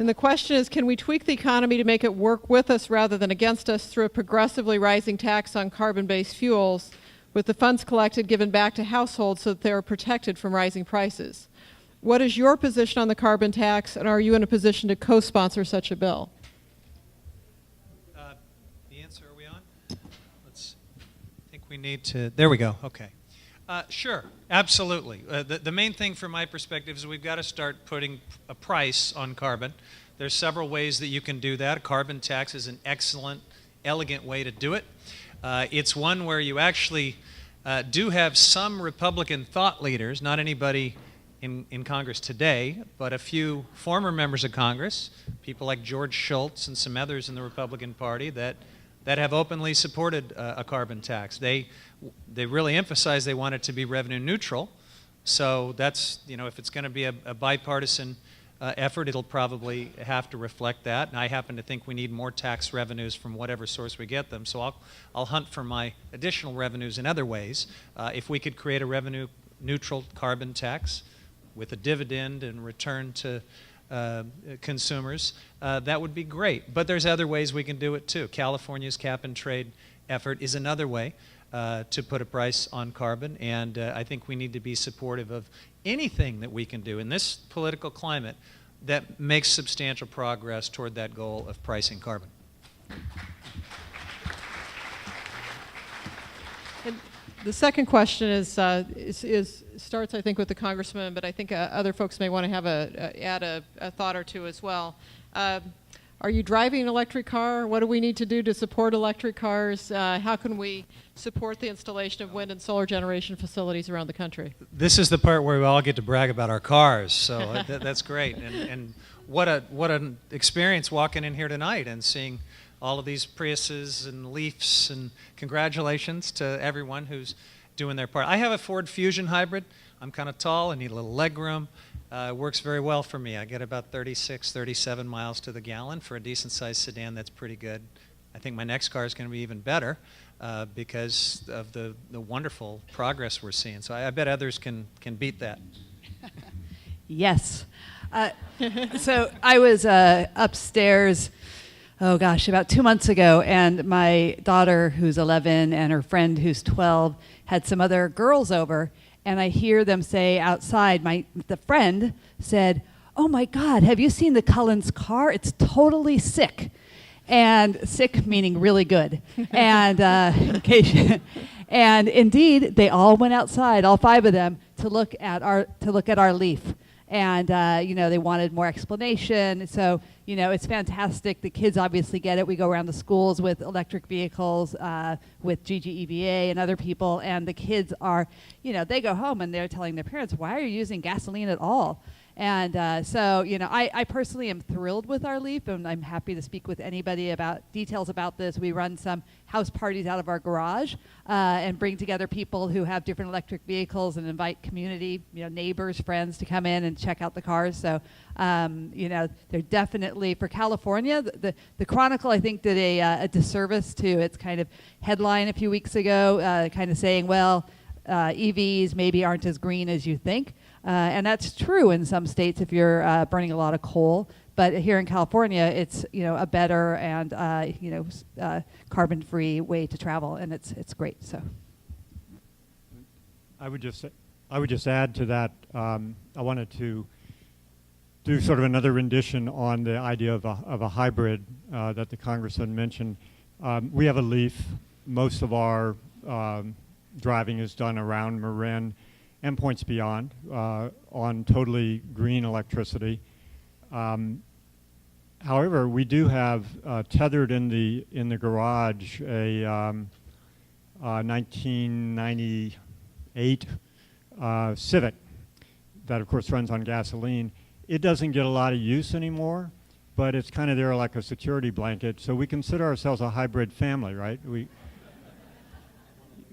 And the question is, can we tweak the economy to make it work with us rather than against us through a progressively rising tax on carbon-based fuels, with the funds collected given back to households so that they are protected from rising prices? What is your position on the carbon tax, and are you in a position to co-sponsor such a bill? The answer, are we on? I think we need to, there we go, okay. Sure, absolutely. The main thing from my perspective is we've got to start putting a price on carbon. There's several ways that you can do that. A carbon tax is an excellent, elegant way to do it. It's one where you actually do have some Republican thought leaders, not anybody in Congress today, but a few former members of Congress, people like George Shultz and some others in the Republican Party that have openly supported a carbon tax. They really emphasize they want it to be revenue neutral. So that's, if it's going to be a bipartisan effort, it'll probably have to reflect that. And I happen to think we need more tax revenues from whatever source we get them. So I'll hunt for my additional revenues in other ways. If we could create a revenue-neutral carbon tax with a dividend and return to consumers, that would be great. But there's other ways we can do it too. California's cap-and-trade effort is another way to put a price on carbon, and I think we need to be supportive of anything that we can do in this political climate that makes substantial progress toward that goal of pricing carbon. And the second question is starts, I think, with the congressman, but I think other folks may want to have add a thought or two as well. Are you driving an electric car? What do we need to do to support electric cars? How can we support the installation of wind and solar generation facilities around the country? This is the part where we all get to brag about our cars, so that's great. And what an experience walking in here tonight and seeing all of these Priuses and Leafs, and congratulations to everyone who's doing their part. I have a Ford Fusion hybrid. I'm kind of tall, I need a little leg room. It works very well for me. I get about 36, 37 miles to the gallon. For a decent-sized sedan, that's pretty good. I think my next car is going to be even better because of the wonderful progress we're seeing. So I bet others can beat that. Yes. So I was upstairs, oh gosh, about 2 months ago, and my daughter, who's 11, and her friend, who's 12, had some other girls over. And I hear them say outside, the friend said, "Oh my God, have you seen the Cullens car? It's totally sick." And sick meaning really good. And and indeed, they all went outside, all 5 of them, to look at our Leaf. And they wanted more explanation. So it's fantastic. The kids obviously get it. We go around the schools with electric vehicles, with GGEVA and other people, and the kids are, they go home and they're telling their parents, "Why are you using gasoline at all?" And so, I personally am thrilled with our Leaf, and I'm happy to speak with anybody about details about this. We run some house parties out of our garage and bring together people who have different electric vehicles and invite community, neighbors, friends to come in and check out the cars. So, they're definitely, for California, the Chronicle, I think, did a disservice to its kind of headline a few weeks ago, kind of saying, well, EVs maybe aren't as green as you think. And that's true in some states if you're burning a lot of coal. But here in California, it's a better and carbon-free way to travel, and it's great. So, I would just add to that. I wanted to do sort of another rendition on the idea of a hybrid that the congressman mentioned. We have a Leaf. Most of our driving is done around Marin and points beyond on totally green electricity. However, we do have tethered in the garage a 1998 Civic that, of course, runs on gasoline. It doesn't get a lot of use anymore, but it's kind of there like a security blanket. So we consider ourselves a hybrid family, right?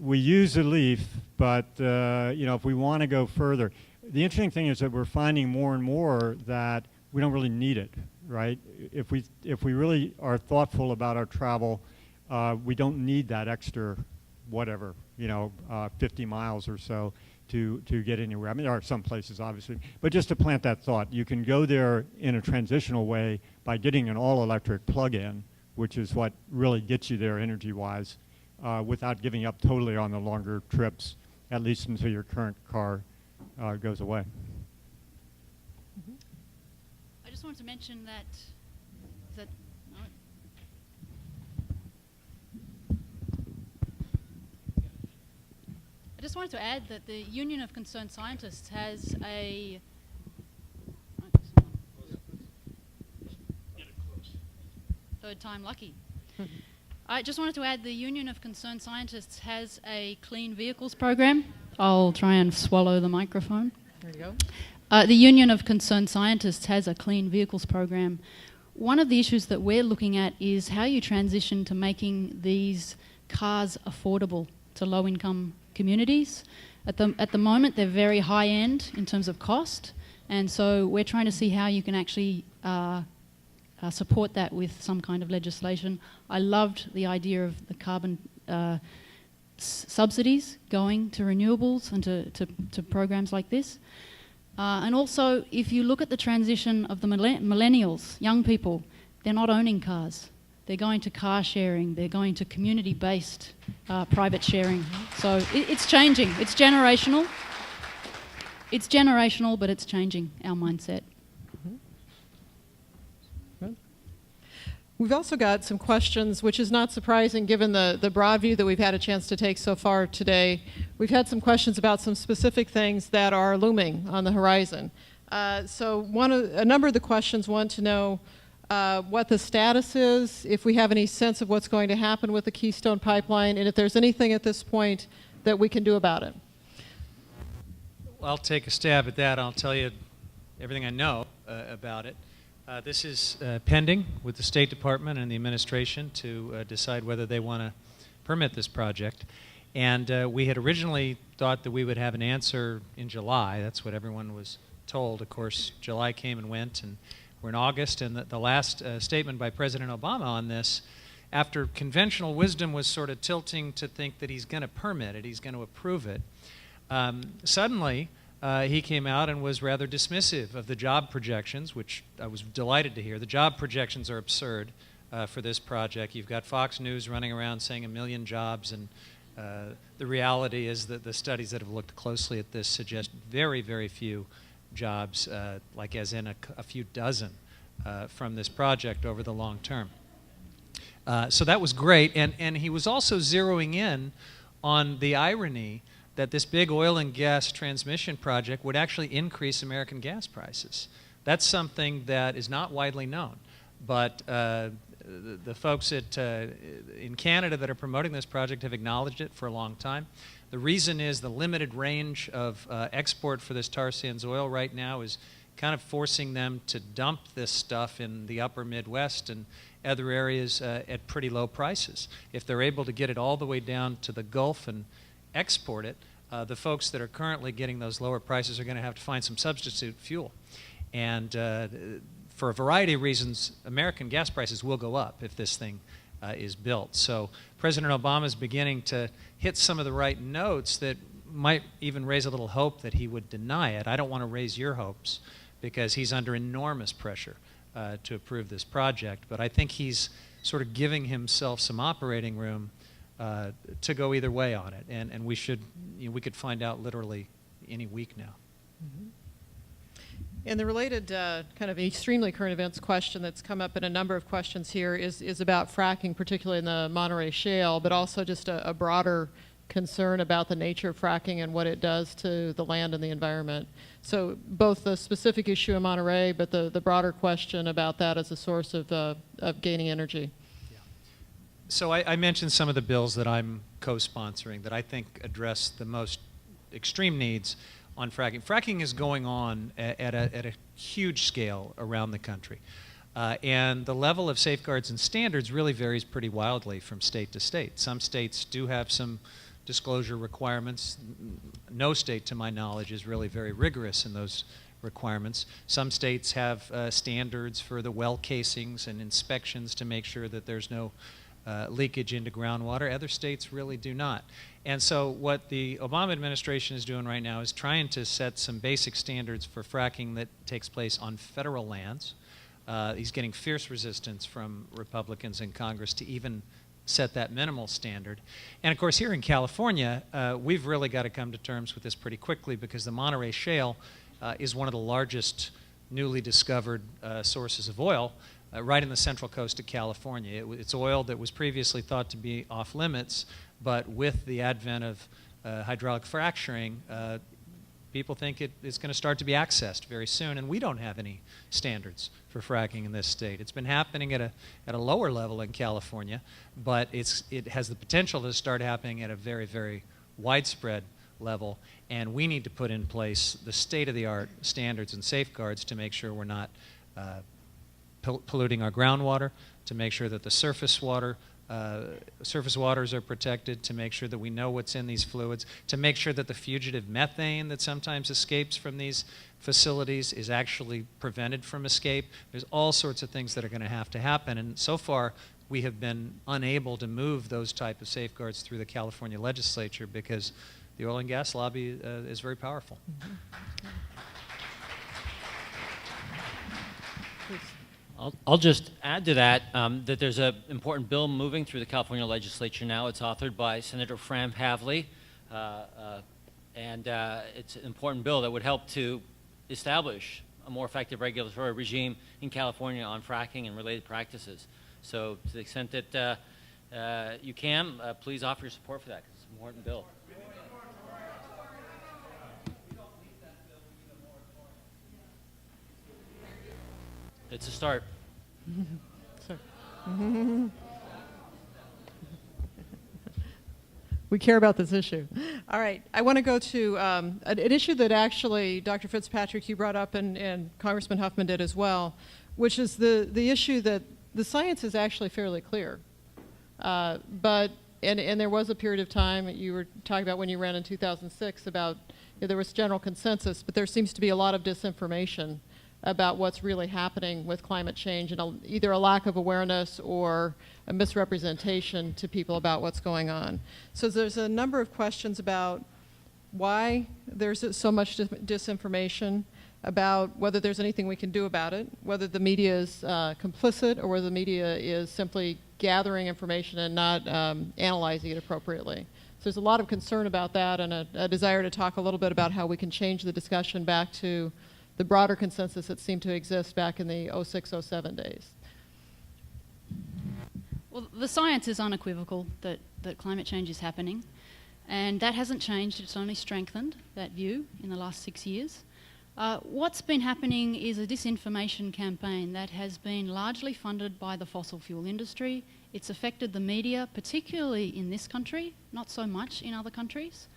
We use a Leaf, but if we want to go further, the interesting thing is that we're finding more and more that we don't really need it, right? If we really are thoughtful about our travel, we don't need that extra, 50 miles or so to get anywhere. I mean, there are some places, obviously, but just to plant that thought, you can go there in a transitional way by getting an all-electric plug-in, which is what really gets you there energy-wise. Without giving up totally on the longer trips, at least until your current car goes away. Mm-hmm. I just wanted to mention that no. I just wanted to add that the Union of Concerned Scientists has a third time lucky. I just wanted to add the Union of Concerned Scientists has a clean vehicles program. I'll try and swallow the microphone. There you go. The Union of Concerned Scientists has a clean vehicles program. One of the issues that we're looking at is how you transition to making these cars affordable to low-income communities. At the moment, they're very high-end in terms of cost. And so we're trying to see how you can actually support that with some kind of legislation. I loved the idea of the carbon subsidies going to renewables and to programs like this. And also, if you look at the transition of the millennials, young people, they're not owning cars. They're going to car sharing. They're going to community-based private sharing. So it's changing. It's generational. It's generational, but it's changing our mindset. We've also got some questions, which is not surprising given the broad view that we've had a chance to take so far today. We've had some questions about some specific things that are looming on the horizon. So a number of the questions want to know what the status is, if we have any sense of what's going to happen with the Keystone Pipeline, and if there's anything at this point that we can do about it. I'll take a stab at that. I'll tell you everything I know about it. This is pending with the State Department and the administration to decide whether they want to permit this project. And we had originally thought that we would have an answer in July. That's what everyone was told. Of course, July came and went, and we're in August. And the last statement by President Obama on this, after conventional wisdom was sort of tilting to think that he's going to permit it, he's going to approve it, suddenly he came out and was rather dismissive of the job projections, which I was delighted to hear. The job projections are absurd for this project. You've got Fox News running around saying 1 million jobs, and the reality is that the studies that have looked closely at this suggest very, very few jobs, like as in a few dozen from this project over the long term. So that was great, and he was also zeroing in on the irony that this big oil and gas transmission project would actually increase American gas prices. That's something that is not widely known, but the folks in Canada that are promoting this project have acknowledged it for a long time. The reason is the limited range of export for this tar sands oil right now is kind of forcing them to dump this stuff in the upper Midwest and other areas at pretty low prices. If they're able to get it all the way down to the Gulf and export it, the folks that are currently getting those lower prices are going to have to find some substitute fuel. And for a variety of reasons, American gas prices will go up if this thing is built. So President Obama is beginning to hit some of the right notes that might even raise a little hope that he would deny it. I don't want to raise your hopes because he's under enormous pressure to approve this project, but I think he's sort of giving himself some operating room to go either way on it, and we could find out literally any week now. Mm-hmm. And the related kind of extremely current events question that's come up in a number of questions here is about fracking, particularly in the Monterey Shale, but also just a broader concern about the nature of fracking and what it does to the land and the environment. So both the specific issue in Monterey, but the broader question about that as a source of gaining energy. So I mentioned some of the bills that I'm co-sponsoring that I think address the most extreme needs on fracking. Fracking is going on at a huge scale around the country. And the level of safeguards and standards really varies pretty wildly from state to state. Some states do have some disclosure requirements. No state, to my knowledge, is really very rigorous in those requirements. Some states have standards for the well casings and inspections to make sure that there's no leakage into groundwater. Other states really do not. And so what the Obama administration is doing right now is trying to set some basic standards for fracking that takes place on federal lands. He's getting fierce resistance from Republicans in Congress to even set that minimal standard. And of course here in California, we've really got to come to terms with this pretty quickly because the Monterey Shale is one of the largest newly discovered sources of oil right in the central coast of California. It's oil that was previously thought to be off limits, but with the advent of hydraulic fracturing, people think it's going to start to be accessed very soon, and we don't have any standards for fracking in this state. It's been happening at a lower level in California, but it has the potential to start happening at a very, very widespread level, and we need to put in place the state-of-the-art standards and safeguards to make sure we're not polluting our groundwater, to make sure that the surface water surface waters are protected, to make sure that we know what's in these fluids, to make sure that the fugitive methane that sometimes escapes from these facilities is actually prevented from escape. There's all sorts of things that are going to have to happen, and so far we have been unable to move those type of safeguards through the California legislature because the oil and gas lobby is very powerful. I'll just add to that that there's an important bill moving through the California legislature now. It's authored by Senator Fran Pavley, and it's an important bill that would help to establish a more effective regulatory regime in California on fracking and related practices. So to the extent that you can, please offer your support for that, because it's an important bill. It's a start. We care about this issue. All right, I want to go to an issue that actually Dr. Fitzpatrick, you brought up, and Congressman Huffman did as well, which is the issue that the science is actually fairly clear. But there was a period of time, you were talking about when you ran in 2006 about there was general consensus, but there seems to be a lot of disinformation about what's really happening with climate change, and either a lack of awareness or a misrepresentation to people about what's going on. So there's a number of questions about why there's so much disinformation, about whether there's anything we can do about it, whether the media is complicit or whether the media is simply gathering information and not analyzing it appropriately. So there's a lot of concern about that, and a desire to talk a little bit about how we can change the discussion back to the broader consensus that seemed to exist back in the 06-07 days. Well, the science is unequivocal that climate change is happening, and that hasn't changed. It's only strengthened, that view, in the last 6 years. What's been happening is a disinformation campaign that has been largely funded by the fossil fuel industry. It's affected the media, particularly in this country, not so much in other countries.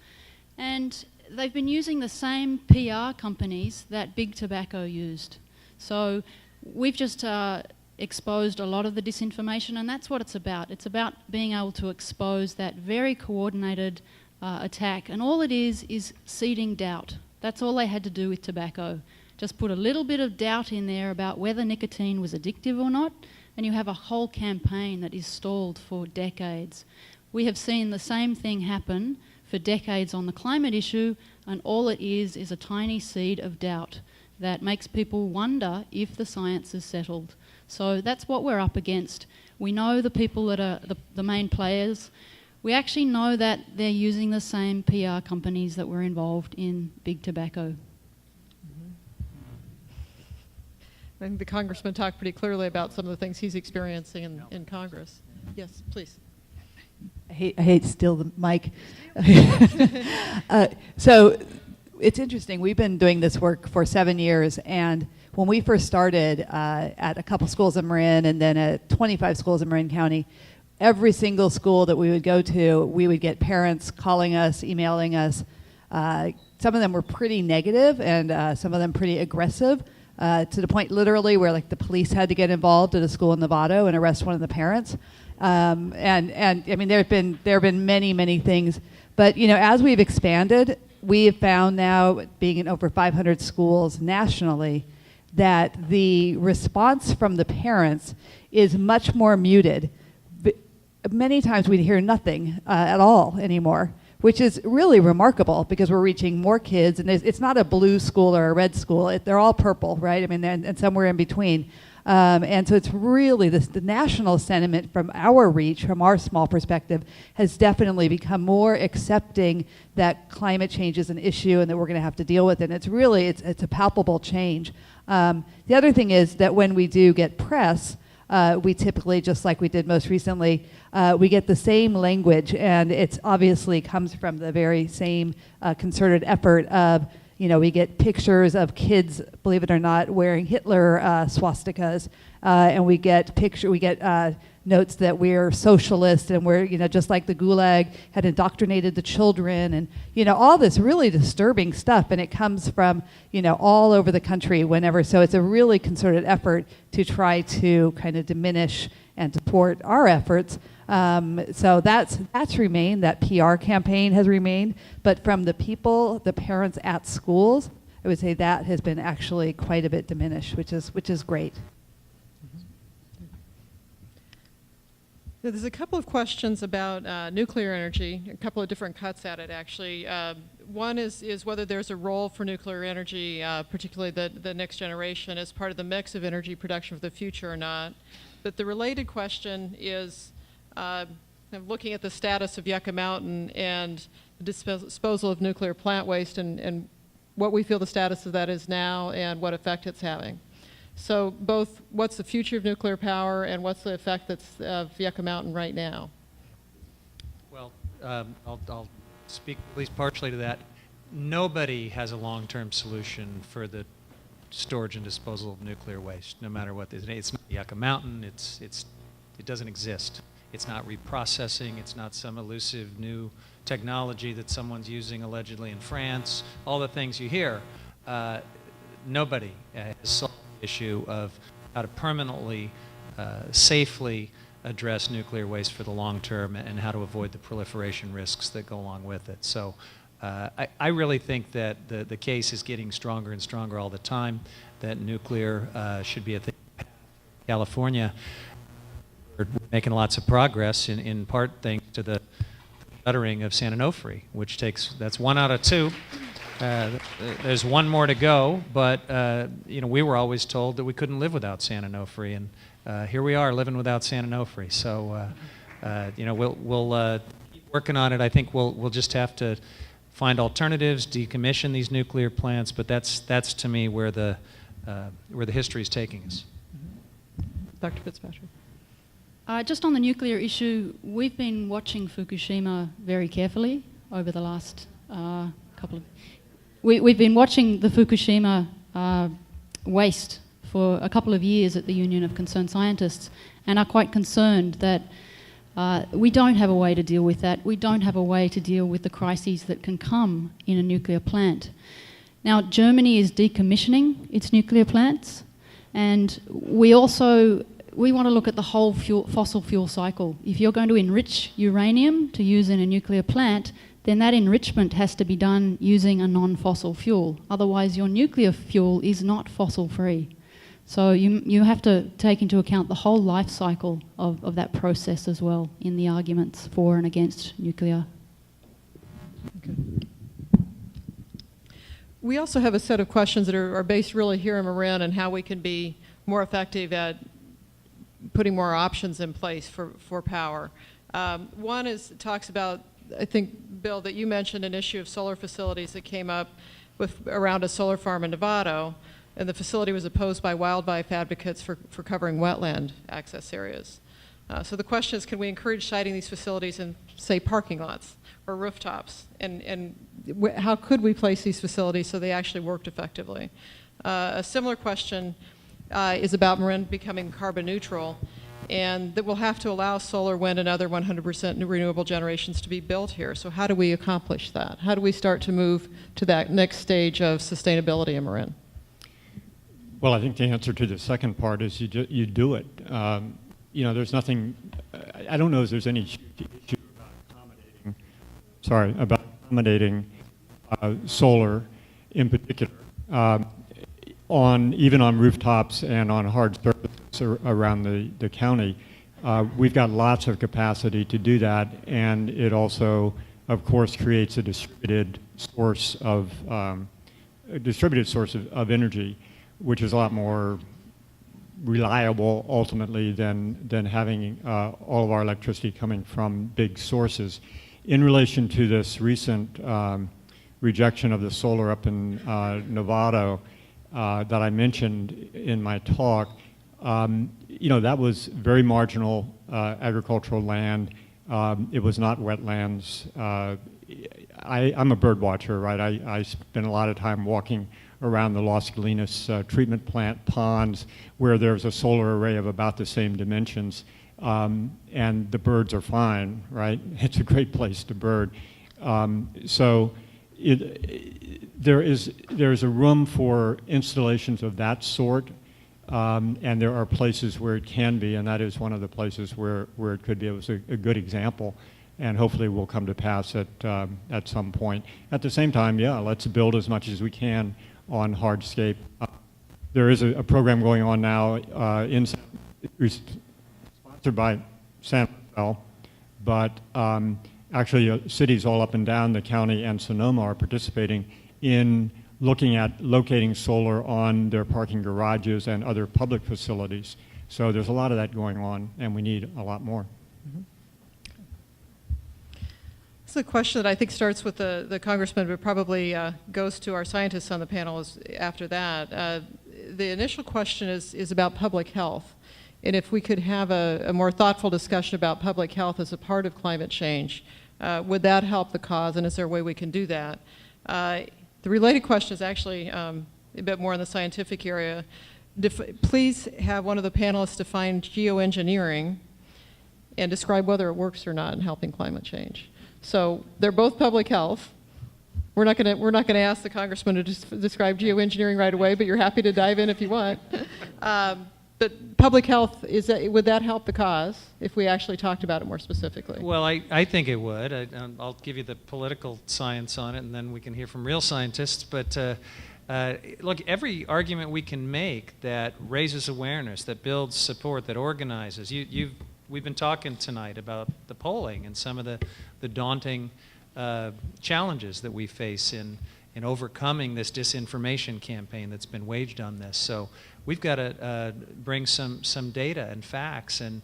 And they've been using the same PR companies that big tobacco used. So we've just exposed a lot of the disinformation, and that's what it's about. It's about being able to expose that very coordinated attack, and all it is seeding doubt. That's all they had to do with tobacco. Just put a little bit of doubt in there about whether nicotine was addictive or not, and you have a whole campaign that is stalled for decades. We have seen the same thing happen for decades on the climate issue, and all it is a tiny seed of doubt that makes people wonder if the science is settled. So that's what we're up against. We know the people that are the main players. We actually know that they're using the same PR companies that were involved in big tobacco. I think the congressman talked pretty clearly about some of the things he's experiencing in Congress. Yes, please. I hate to steal the mic. So it's interesting. We've been doing this work for 7 years, and when we first started at a couple schools in Marin and then at 25 schools in Marin County, every single school that we would go to, we would get parents calling us, emailing us. Some of them were pretty negative, and some of them pretty aggressive, to the point literally where like the police had to get involved at a school in Novato and arrest one of the parents. And I mean, there have been many things, but as we've expanded, we have found now, being in over 500 schools nationally, that the response from the parents is much more muted. Many times we hear nothing at all anymore, which is really remarkable because we're reaching more kids, and it's not a blue school or a red school. They're all purple, right? I mean, and somewhere in between. And so it's really the national sentiment from our reach, from our small perspective, has definitely become more accepting that climate change is an issue and that we're going to have to deal with it. And it's a palpable change. The other thing is that when we do get press, we typically, just like we did most recently, we get the same language, and it's obviously comes from the very same concerted effort of, we get pictures of kids, believe it or not, wearing Hitler swastikas, and we get notes that we're socialist and we're, just like the Gulag had indoctrinated the children, and all this really disturbing stuff, and it comes from all over the country whenever. So it's a really concerted effort to try to kind of diminish and support our efforts. So that's remained. That PR campaign has remained. But from the people, the parents at schools, I would say that has been actually quite a bit diminished, which is great. There's a couple of questions about nuclear energy, a couple of different cuts at it, actually. One is whether there's a role for nuclear energy, particularly the next generation, as part of the mix of energy production for the future or not. But the related question is looking at the status of Yucca Mountain and the disposal of nuclear plant waste and what we feel the status of that is now and what effect it's having. So both what's the future of nuclear power and what's the effect that's of Yucca Mountain right now? Well, I'll speak at least partially to that. Nobody has a long-term solution for the storage and disposal of nuclear waste, no matter what. It's not Yucca Mountain. It doesn't exist. It's not reprocessing. It's not some elusive new technology that someone's using allegedly in France. All the things you hear. Nobody has solved the issue of how to permanently, safely address nuclear waste for the long term and how to avoid the proliferation risks that go along with it. So I really think that the case is getting stronger and stronger all the time, that nuclear should be a thing. California, we're making lots of progress in part thanks to the shuttering of San Onofre, which that's 1 out of 2. There's 1 more to go, but we were always told that we couldn't live without San Onofre, and here we are living without San Onofre. So we'll keep working on it. I think we'll just have to find alternatives, decommission these nuclear plants, but that's to me where the history is taking us. Dr. Fitzpatrick. Just on the nuclear issue, we've been watching Fukushima very carefully over the last couple of... We've been watching the Fukushima waste for a couple of years at the Union of Concerned Scientists and are quite concerned that we don't have a way to deal with that. We don't have a way to deal with the crises that can come in a nuclear plant. Now, Germany is decommissioning its nuclear plants, and we want to look at the whole fossil fuel cycle. If you're going to enrich uranium to use in a nuclear plant, then that enrichment has to be done using a non-fossil fuel. Otherwise, your nuclear fuel is not fossil-free. So you have to take into account the whole life cycle of that process as well in the arguments for and against nuclear. Okay. We also have a set of questions that are based really here in Marin and how we can be more effective at putting more options in place for power. One talks about, I think, Bill, that you mentioned an issue of solar facilities that came up around a solar farm in Novato, and the facility was opposed by wildlife advocates for covering wetland access areas. So the question is, can we encourage siting these facilities in, say, parking lots or rooftops? And how could we place these facilities so they actually worked effectively? A similar question is about Marin becoming carbon neutral, and that we'll have to allow solar, wind, and other 100% renewable generations to be built here. So how do we accomplish that? How do we start to move to that next stage of sustainability in Marin? Well, I think the answer to the second part is you do it. There's nothing, I don't know if there's any issue about accommodating solar in particular, even on rooftops and on hard surfaces around the county. We've got lots of capacity to do that, and it also, of course, creates a distributed source of energy, which is a lot more reliable ultimately than having all of our electricity coming from big sources. In relation to this recent rejection of the solar up in Novato that I mentioned in my talk, that was very marginal agricultural land. It was not wetlands. I'm a bird watcher, right? I spend a lot of time walking around the Las Colinas treatment plant ponds where there's a solar array of about the same dimensions, and the birds are fine, right? It's a great place to bird. So there's a room for installations of that sort and there are places where it can be, and that is one of the places where it could be. It was a good example, and hopefully will come to pass at some point. At the same time, yeah, let's build as much as we can on hardscape. There is a program going on now sponsored by San Rafael, but actually cities all up and down the county and Sonoma are participating in looking at locating solar on their parking garages and other public facilities. So there's a lot of that going on, and we need a lot more. This is a question that I think starts with the congressman, but probably goes to our scientists on the panel after that. The initial question is about public health, and if we could have a more thoughtful discussion about public health as a part of climate change, would that help the cause, and is there a way we can do that? The related question is actually a bit more in the scientific area. Please have one of the panelists define geoengineering and describe whether it works or not in helping climate change. So they're both public health. We're not going to ask the congressman to describe geoengineering right away, but you're happy to dive in if you want. But public health, would that help the cause if we actually talked about it more specifically? Well, I think it would. I'll give you the political science on it, and then we can hear from real scientists. But look, every argument we can make that raises awareness, that builds support, that organizes. We've been talking tonight about the polling and some of the daunting challenges that we face in overcoming this disinformation campaign that's been waged on this. So we've got to bring some data and facts and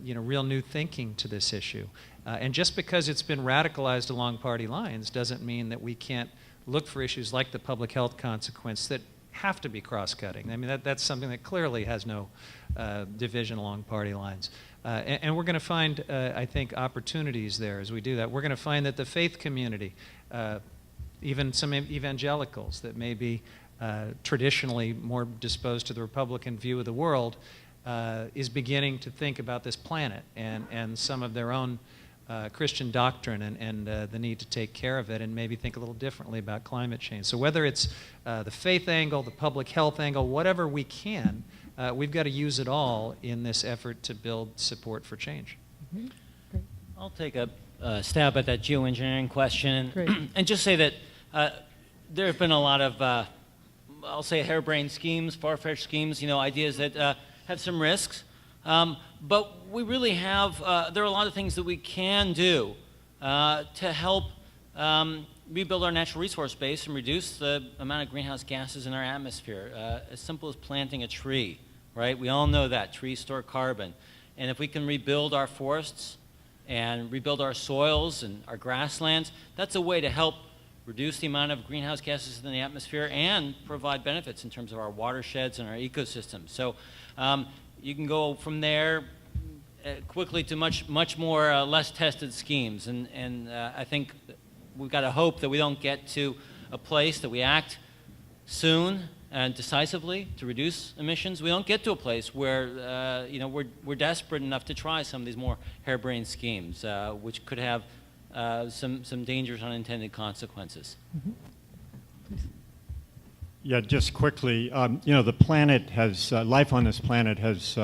real new thinking to this issue. And just because it's been radicalized along party lines doesn't mean that we can't look for issues like the public health consequence that have to be cross-cutting. I mean, that's something that clearly has no division along party lines. And we're going to find, I think, opportunities there as we do that. We're going to find that the faith community, even some evangelicals that may be traditionally more disposed to the Republican view of the world, is beginning to think about this planet and some of their own Christian doctrine and the need to take care of it and maybe think a little differently about climate change. So whether it's the faith angle, the public health angle, whatever we can, we've got to use it all in this effort to build support for change. Mm-hmm. I'll take a stab at that geoengineering question and just say that there have been a lot of, I'll say, harebrained schemes, far-fetched schemes, ideas that have some risks. But we really have, there are a lot of things that we can do to help rebuild our natural resource base and reduce the amount of greenhouse gases in our atmosphere. As simple as planting a tree, right? We all know that trees store carbon. And if we can rebuild our forests and rebuild our soils and our grasslands, that's a way to help reduce the amount of greenhouse gases in the atmosphere and provide benefits in terms of our watersheds and our ecosystems. So you can go from there quickly to much more less tested schemes. And I think we've got to hope that we don't get to a place that we act soon and decisively to reduce emissions. We don't get to a place where we're desperate enough to try some of these more harebrained schemes, which could have some dangerous unintended consequences. Mm-hmm. Yeah, just quickly, the planet has, life on this planet has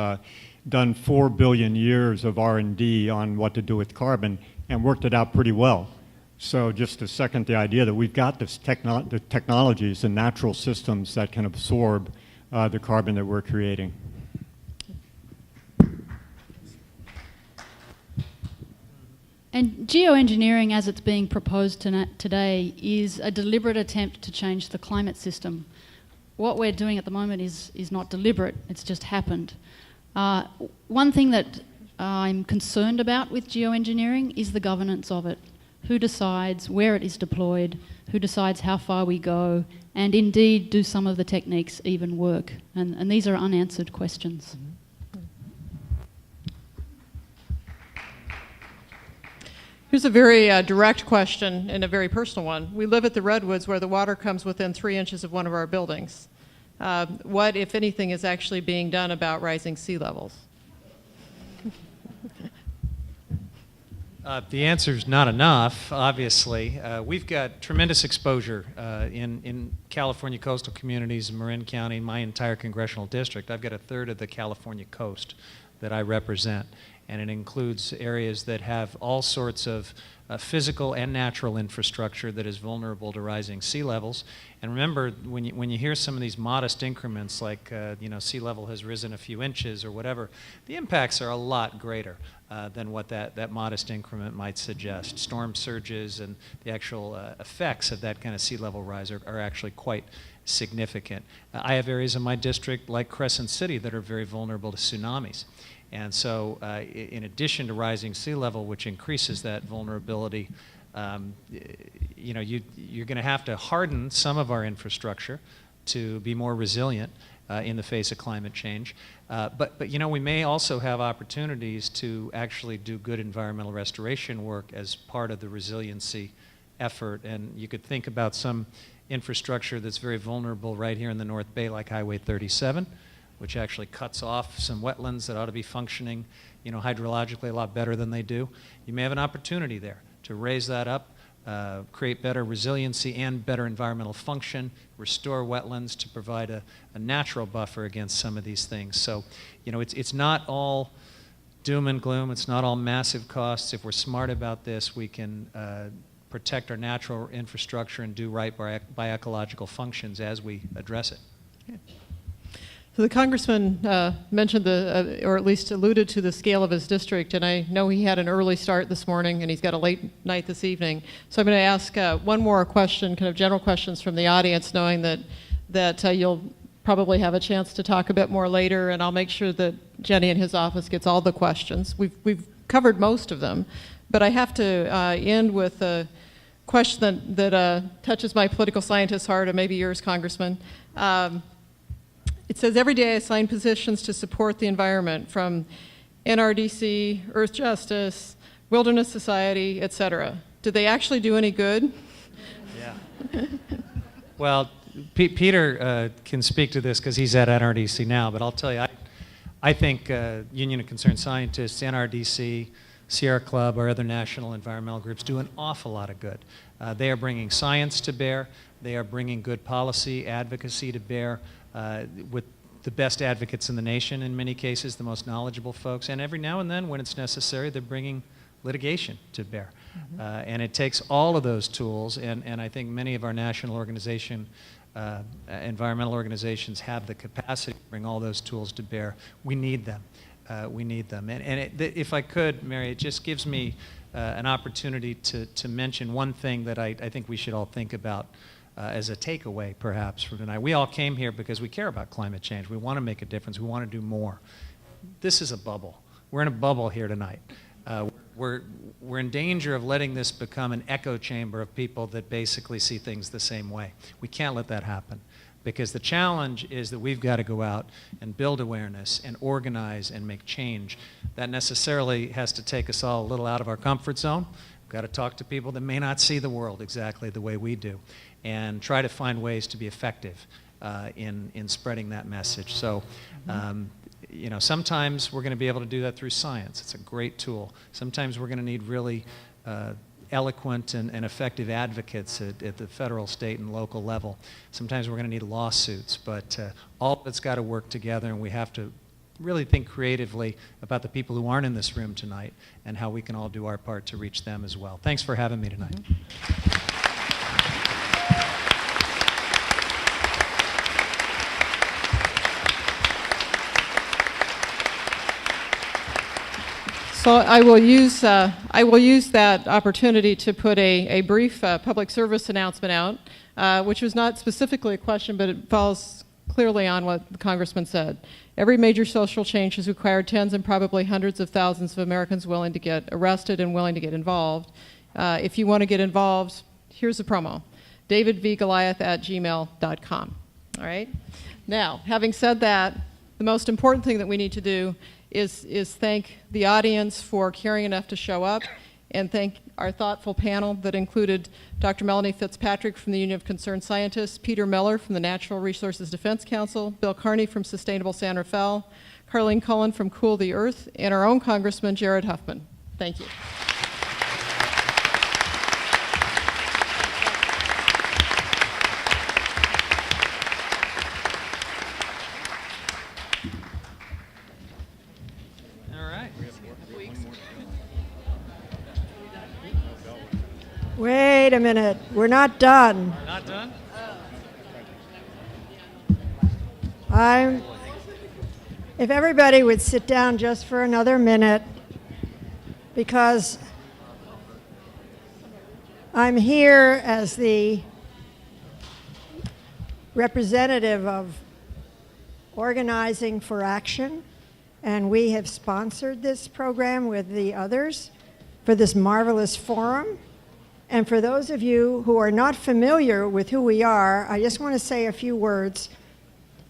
done 4 billion years of R&D on what to do with carbon and worked it out pretty well. So just to second the idea that we've got this the technologies and natural systems that can absorb the carbon that we're creating. And geoengineering, as it's being proposed today, is a deliberate attempt to change the climate system. What we're doing at the moment is not deliberate, it's just happened. One thing that I'm concerned about with geoengineering is the governance of it. Who decides where it is deployed, who decides how far we go, and indeed, do some of the techniques even work? And these are unanswered questions. Here's a very direct question and a very personal one. We live at the Redwoods where the water comes within 3 inches of one of our buildings. What, if anything, is actually being done about rising sea levels? The answer is not enough, obviously. We've got tremendous exposure in California coastal communities in Marin County, my entire congressional district. I've got a third of the California coast that I represent, and it includes areas that have all sorts of physical and natural infrastructure that is vulnerable to rising sea levels. And remember, when you hear some of these modest increments, like sea level has risen a few inches or whatever, the impacts are a lot greater than what that modest increment might suggest. Storm surges and the actual effects of that kind of sea level rise are actually quite significant. I have areas in my district, like Crescent City, that are very vulnerable to tsunamis. And so in addition to rising sea level, which increases that vulnerability, you're going to have to harden some of our infrastructure to be more resilient in the face of climate change. But we may also have opportunities to actually do good environmental restoration work as part of the resiliency effort. And you could think about some infrastructure that's very vulnerable right here in the North Bay, like Highway 37, which actually cuts off some wetlands that ought to be functioning, hydrologically a lot better than they do. You may have an opportunity there to raise that up, create better resiliency and better environmental function, restore wetlands to provide a natural buffer against some of these things. So, it's not all doom and gloom. It's not all massive costs. If we're smart about this, we can protect our natural infrastructure and do right by ecological functions as we address it. Okay. So the congressman mentioned or at least alluded to the scale of his district, and I know he had an early start this morning, and he's got a late night this evening. So I'm going to ask one more question, kind of general questions from the audience, knowing that you'll probably have a chance to talk a bit more later, and I'll make sure that Jenny in his office gets all the questions. We've covered most of them, but I have to end with a question that touches my political scientist's heart, and maybe yours, Congressman. It says, every day I assign positions to support the environment, from NRDC, Earth Justice, Wilderness Society, etc. Do they actually do any good? Yeah. Well, Peter can speak to this because he's at NRDC now, but I'll tell you, I think Union of Concerned Scientists, NRDC, Sierra Club, or other national environmental groups do an awful lot of good. They are bringing science to bear. They are bringing good policy advocacy to bear. With the best advocates in the nation, in many cases, the most knowledgeable folks. And every now and then, when it's necessary, they're bringing litigation to bear. Mm-hmm. And it takes all of those tools, and I think many of our national environmental organizations have the capacity to bring all those tools to bear. We need them. We need them. And if I could, Mary, it just gives me an opportunity to mention one thing that I think we should all think about as a takeaway, perhaps, from tonight. We all came here because we care about climate change. We want to make a difference. We want to do more. This is a bubble. We're in a bubble here tonight. We're in danger of letting this become an echo chamber of people that basically see things the same way. We can't let that happen, because the challenge is that we've got to go out and build awareness and organize and make change. That necessarily has to take us all a little out of our comfort zone. We've got to talk to people that may not see the world exactly the way we do, and try to find ways to be effective in spreading that message. So, sometimes we're going to be able to do that through science. It's a great tool. Sometimes we're going to need really eloquent and effective advocates at the federal, state, and local level. Sometimes we're going to need lawsuits, but all of it's got to work together, and we have to really think creatively about the people who aren't in this room tonight and how we can all do our part to reach them as well. Thanks for having me tonight. So I will use that opportunity to put a brief public service announcement out, which was not specifically a question, but it falls clearly on what the Congressman said. Every major social change has required tens and probably hundreds of thousands of Americans willing to get arrested and willing to get involved. If you want to get involved, here's a promo: davidvgoliath@gmail.com. All right? Now, having said that, the most important thing that we need to do is thank the audience for caring enough to show up, and thank our thoughtful panel that included Dr. Melanie Fitzpatrick from the Union of Concerned Scientists, Peter Miller from the Natural Resources Defense Council, Bill Carney from Sustainable San Rafael, Carlene Cullen from Cool the Earth, and our own Congressman Jared Huffman. Thank you. a minute. We're not done. Not done? If everybody would sit down just for another minute, because I'm here as the representative of Organizing for Action, and we have sponsored this program with the others for this marvelous forum. And for those of you who are not familiar with who we are, I just want to say a few words.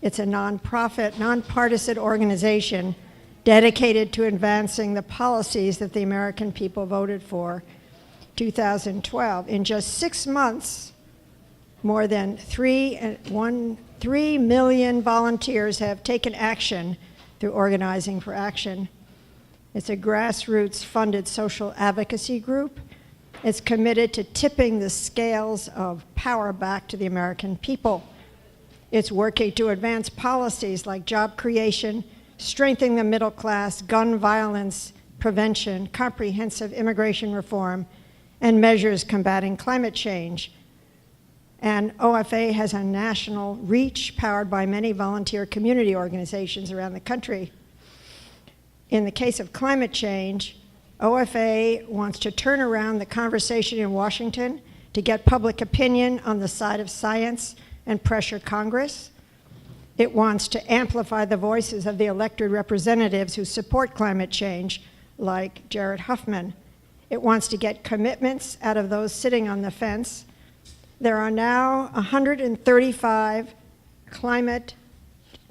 It's a nonprofit, nonpartisan organization dedicated to advancing the policies that the American people voted for 2012. In just 6 months, more than 3 million volunteers have taken action through Organizing for Action. It's a grassroots funded social advocacy group. It's committed to tipping the scales of power back to the American people. It's working to advance policies like job creation, strengthening the middle class, gun violence prevention, comprehensive immigration reform, and measures combating climate change. And OFA has a national reach powered by many volunteer community organizations around the country. In the case of climate change, OFA wants to turn around the conversation in Washington to get public opinion on the side of science and pressure Congress. It wants to amplify the voices of the elected representatives who support climate change, like Jared Huffman. It wants to get commitments out of those sitting on the fence. There are now 135 climate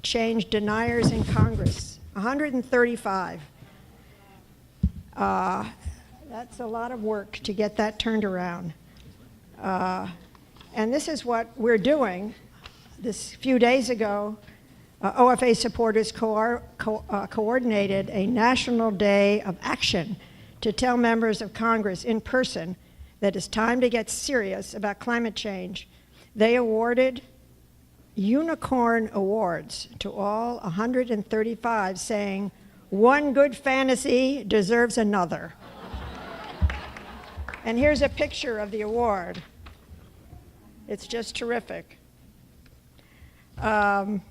change deniers in Congress. 135. That's a lot of work to get that turned around. And this is what we're doing. This few days ago, OFA supporters coordinated a National Day of Action to tell members of Congress in person that it's time to get serious about climate change. They awarded unicorn awards to all 135, saying, "One good fantasy deserves another." And here's a picture of the award. It's just terrific. And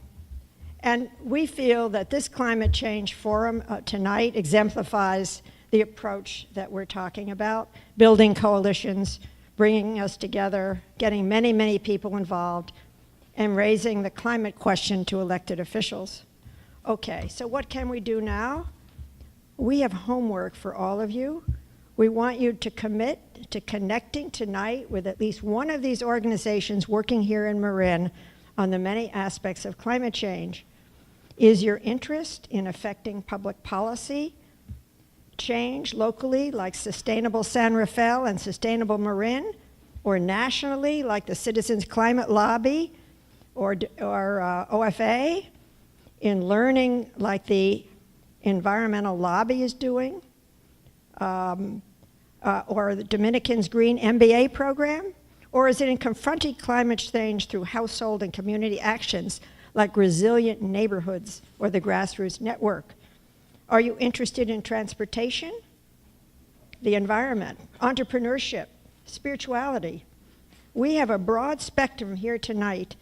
we feel that this climate change forum tonight exemplifies the approach that we're talking about, building coalitions, bringing us together, getting many, many people involved, and raising the climate question to elected officials. Okay, so what can we do now? We have homework for all of you. We want you to commit to connecting tonight with at least one of these organizations working here in Marin on the many aspects of climate change. Is your interest in affecting public policy change locally, like Sustainable San Rafael and Sustainable Marin, or nationally, like the Citizens Climate Lobby or OFA, in learning like the Environmental Lobby is doing, or the Dominican's Green MBA program? Or is it in confronting climate change through household and community actions like Resilient Neighborhoods or the Grassroots Network? Are you interested in transportation, the environment, entrepreneurship, spirituality? We have a broad spectrum here tonight.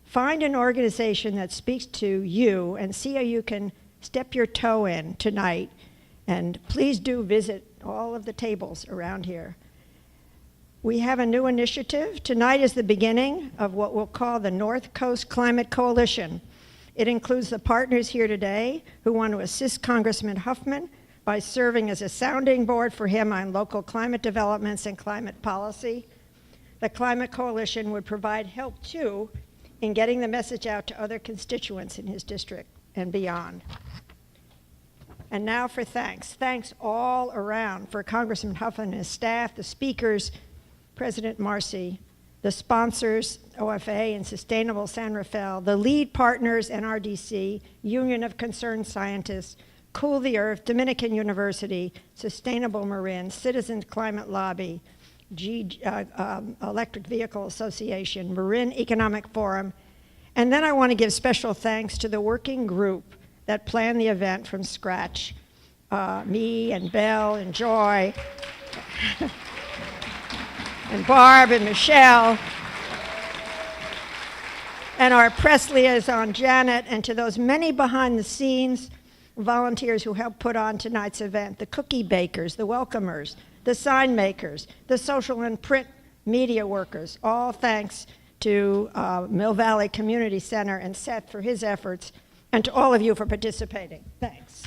Find an organization that speaks to you and see how you can step your toe in tonight. And please do visit all of the tables around here. We have a new initiative. Tonight is the beginning of what we'll call the North Coast Climate Coalition. It includes the partners here today who want to assist Congressman Huffman by serving as a sounding board for him on local climate developments and climate policy. The Climate Coalition would provide help, too, in getting the message out to other constituents in his district and beyond. And now for thanks. Thanks all around for Congressman Huffman and his staff, the speakers, President Marcy, the sponsors, OFA and Sustainable San Rafael, the lead partners, NRDC, Union of Concerned Scientists, Cool the Earth, Dominican University, Sustainable Marin, Citizens Climate Lobby, Electric Vehicle Association, Marin Economic Forum. And then I want to give special thanks to the working group that planned the event from scratch, me and Belle and Joy. and Barb and Michelle, and our press liaison, Janet, and to those many behind the scenes volunteers who helped put on tonight's event, the cookie bakers, the welcomers, the sign makers, the social and print media workers, all thanks to Mill Valley Community Center and Seth for his efforts, and to all of you for participating. Thanks.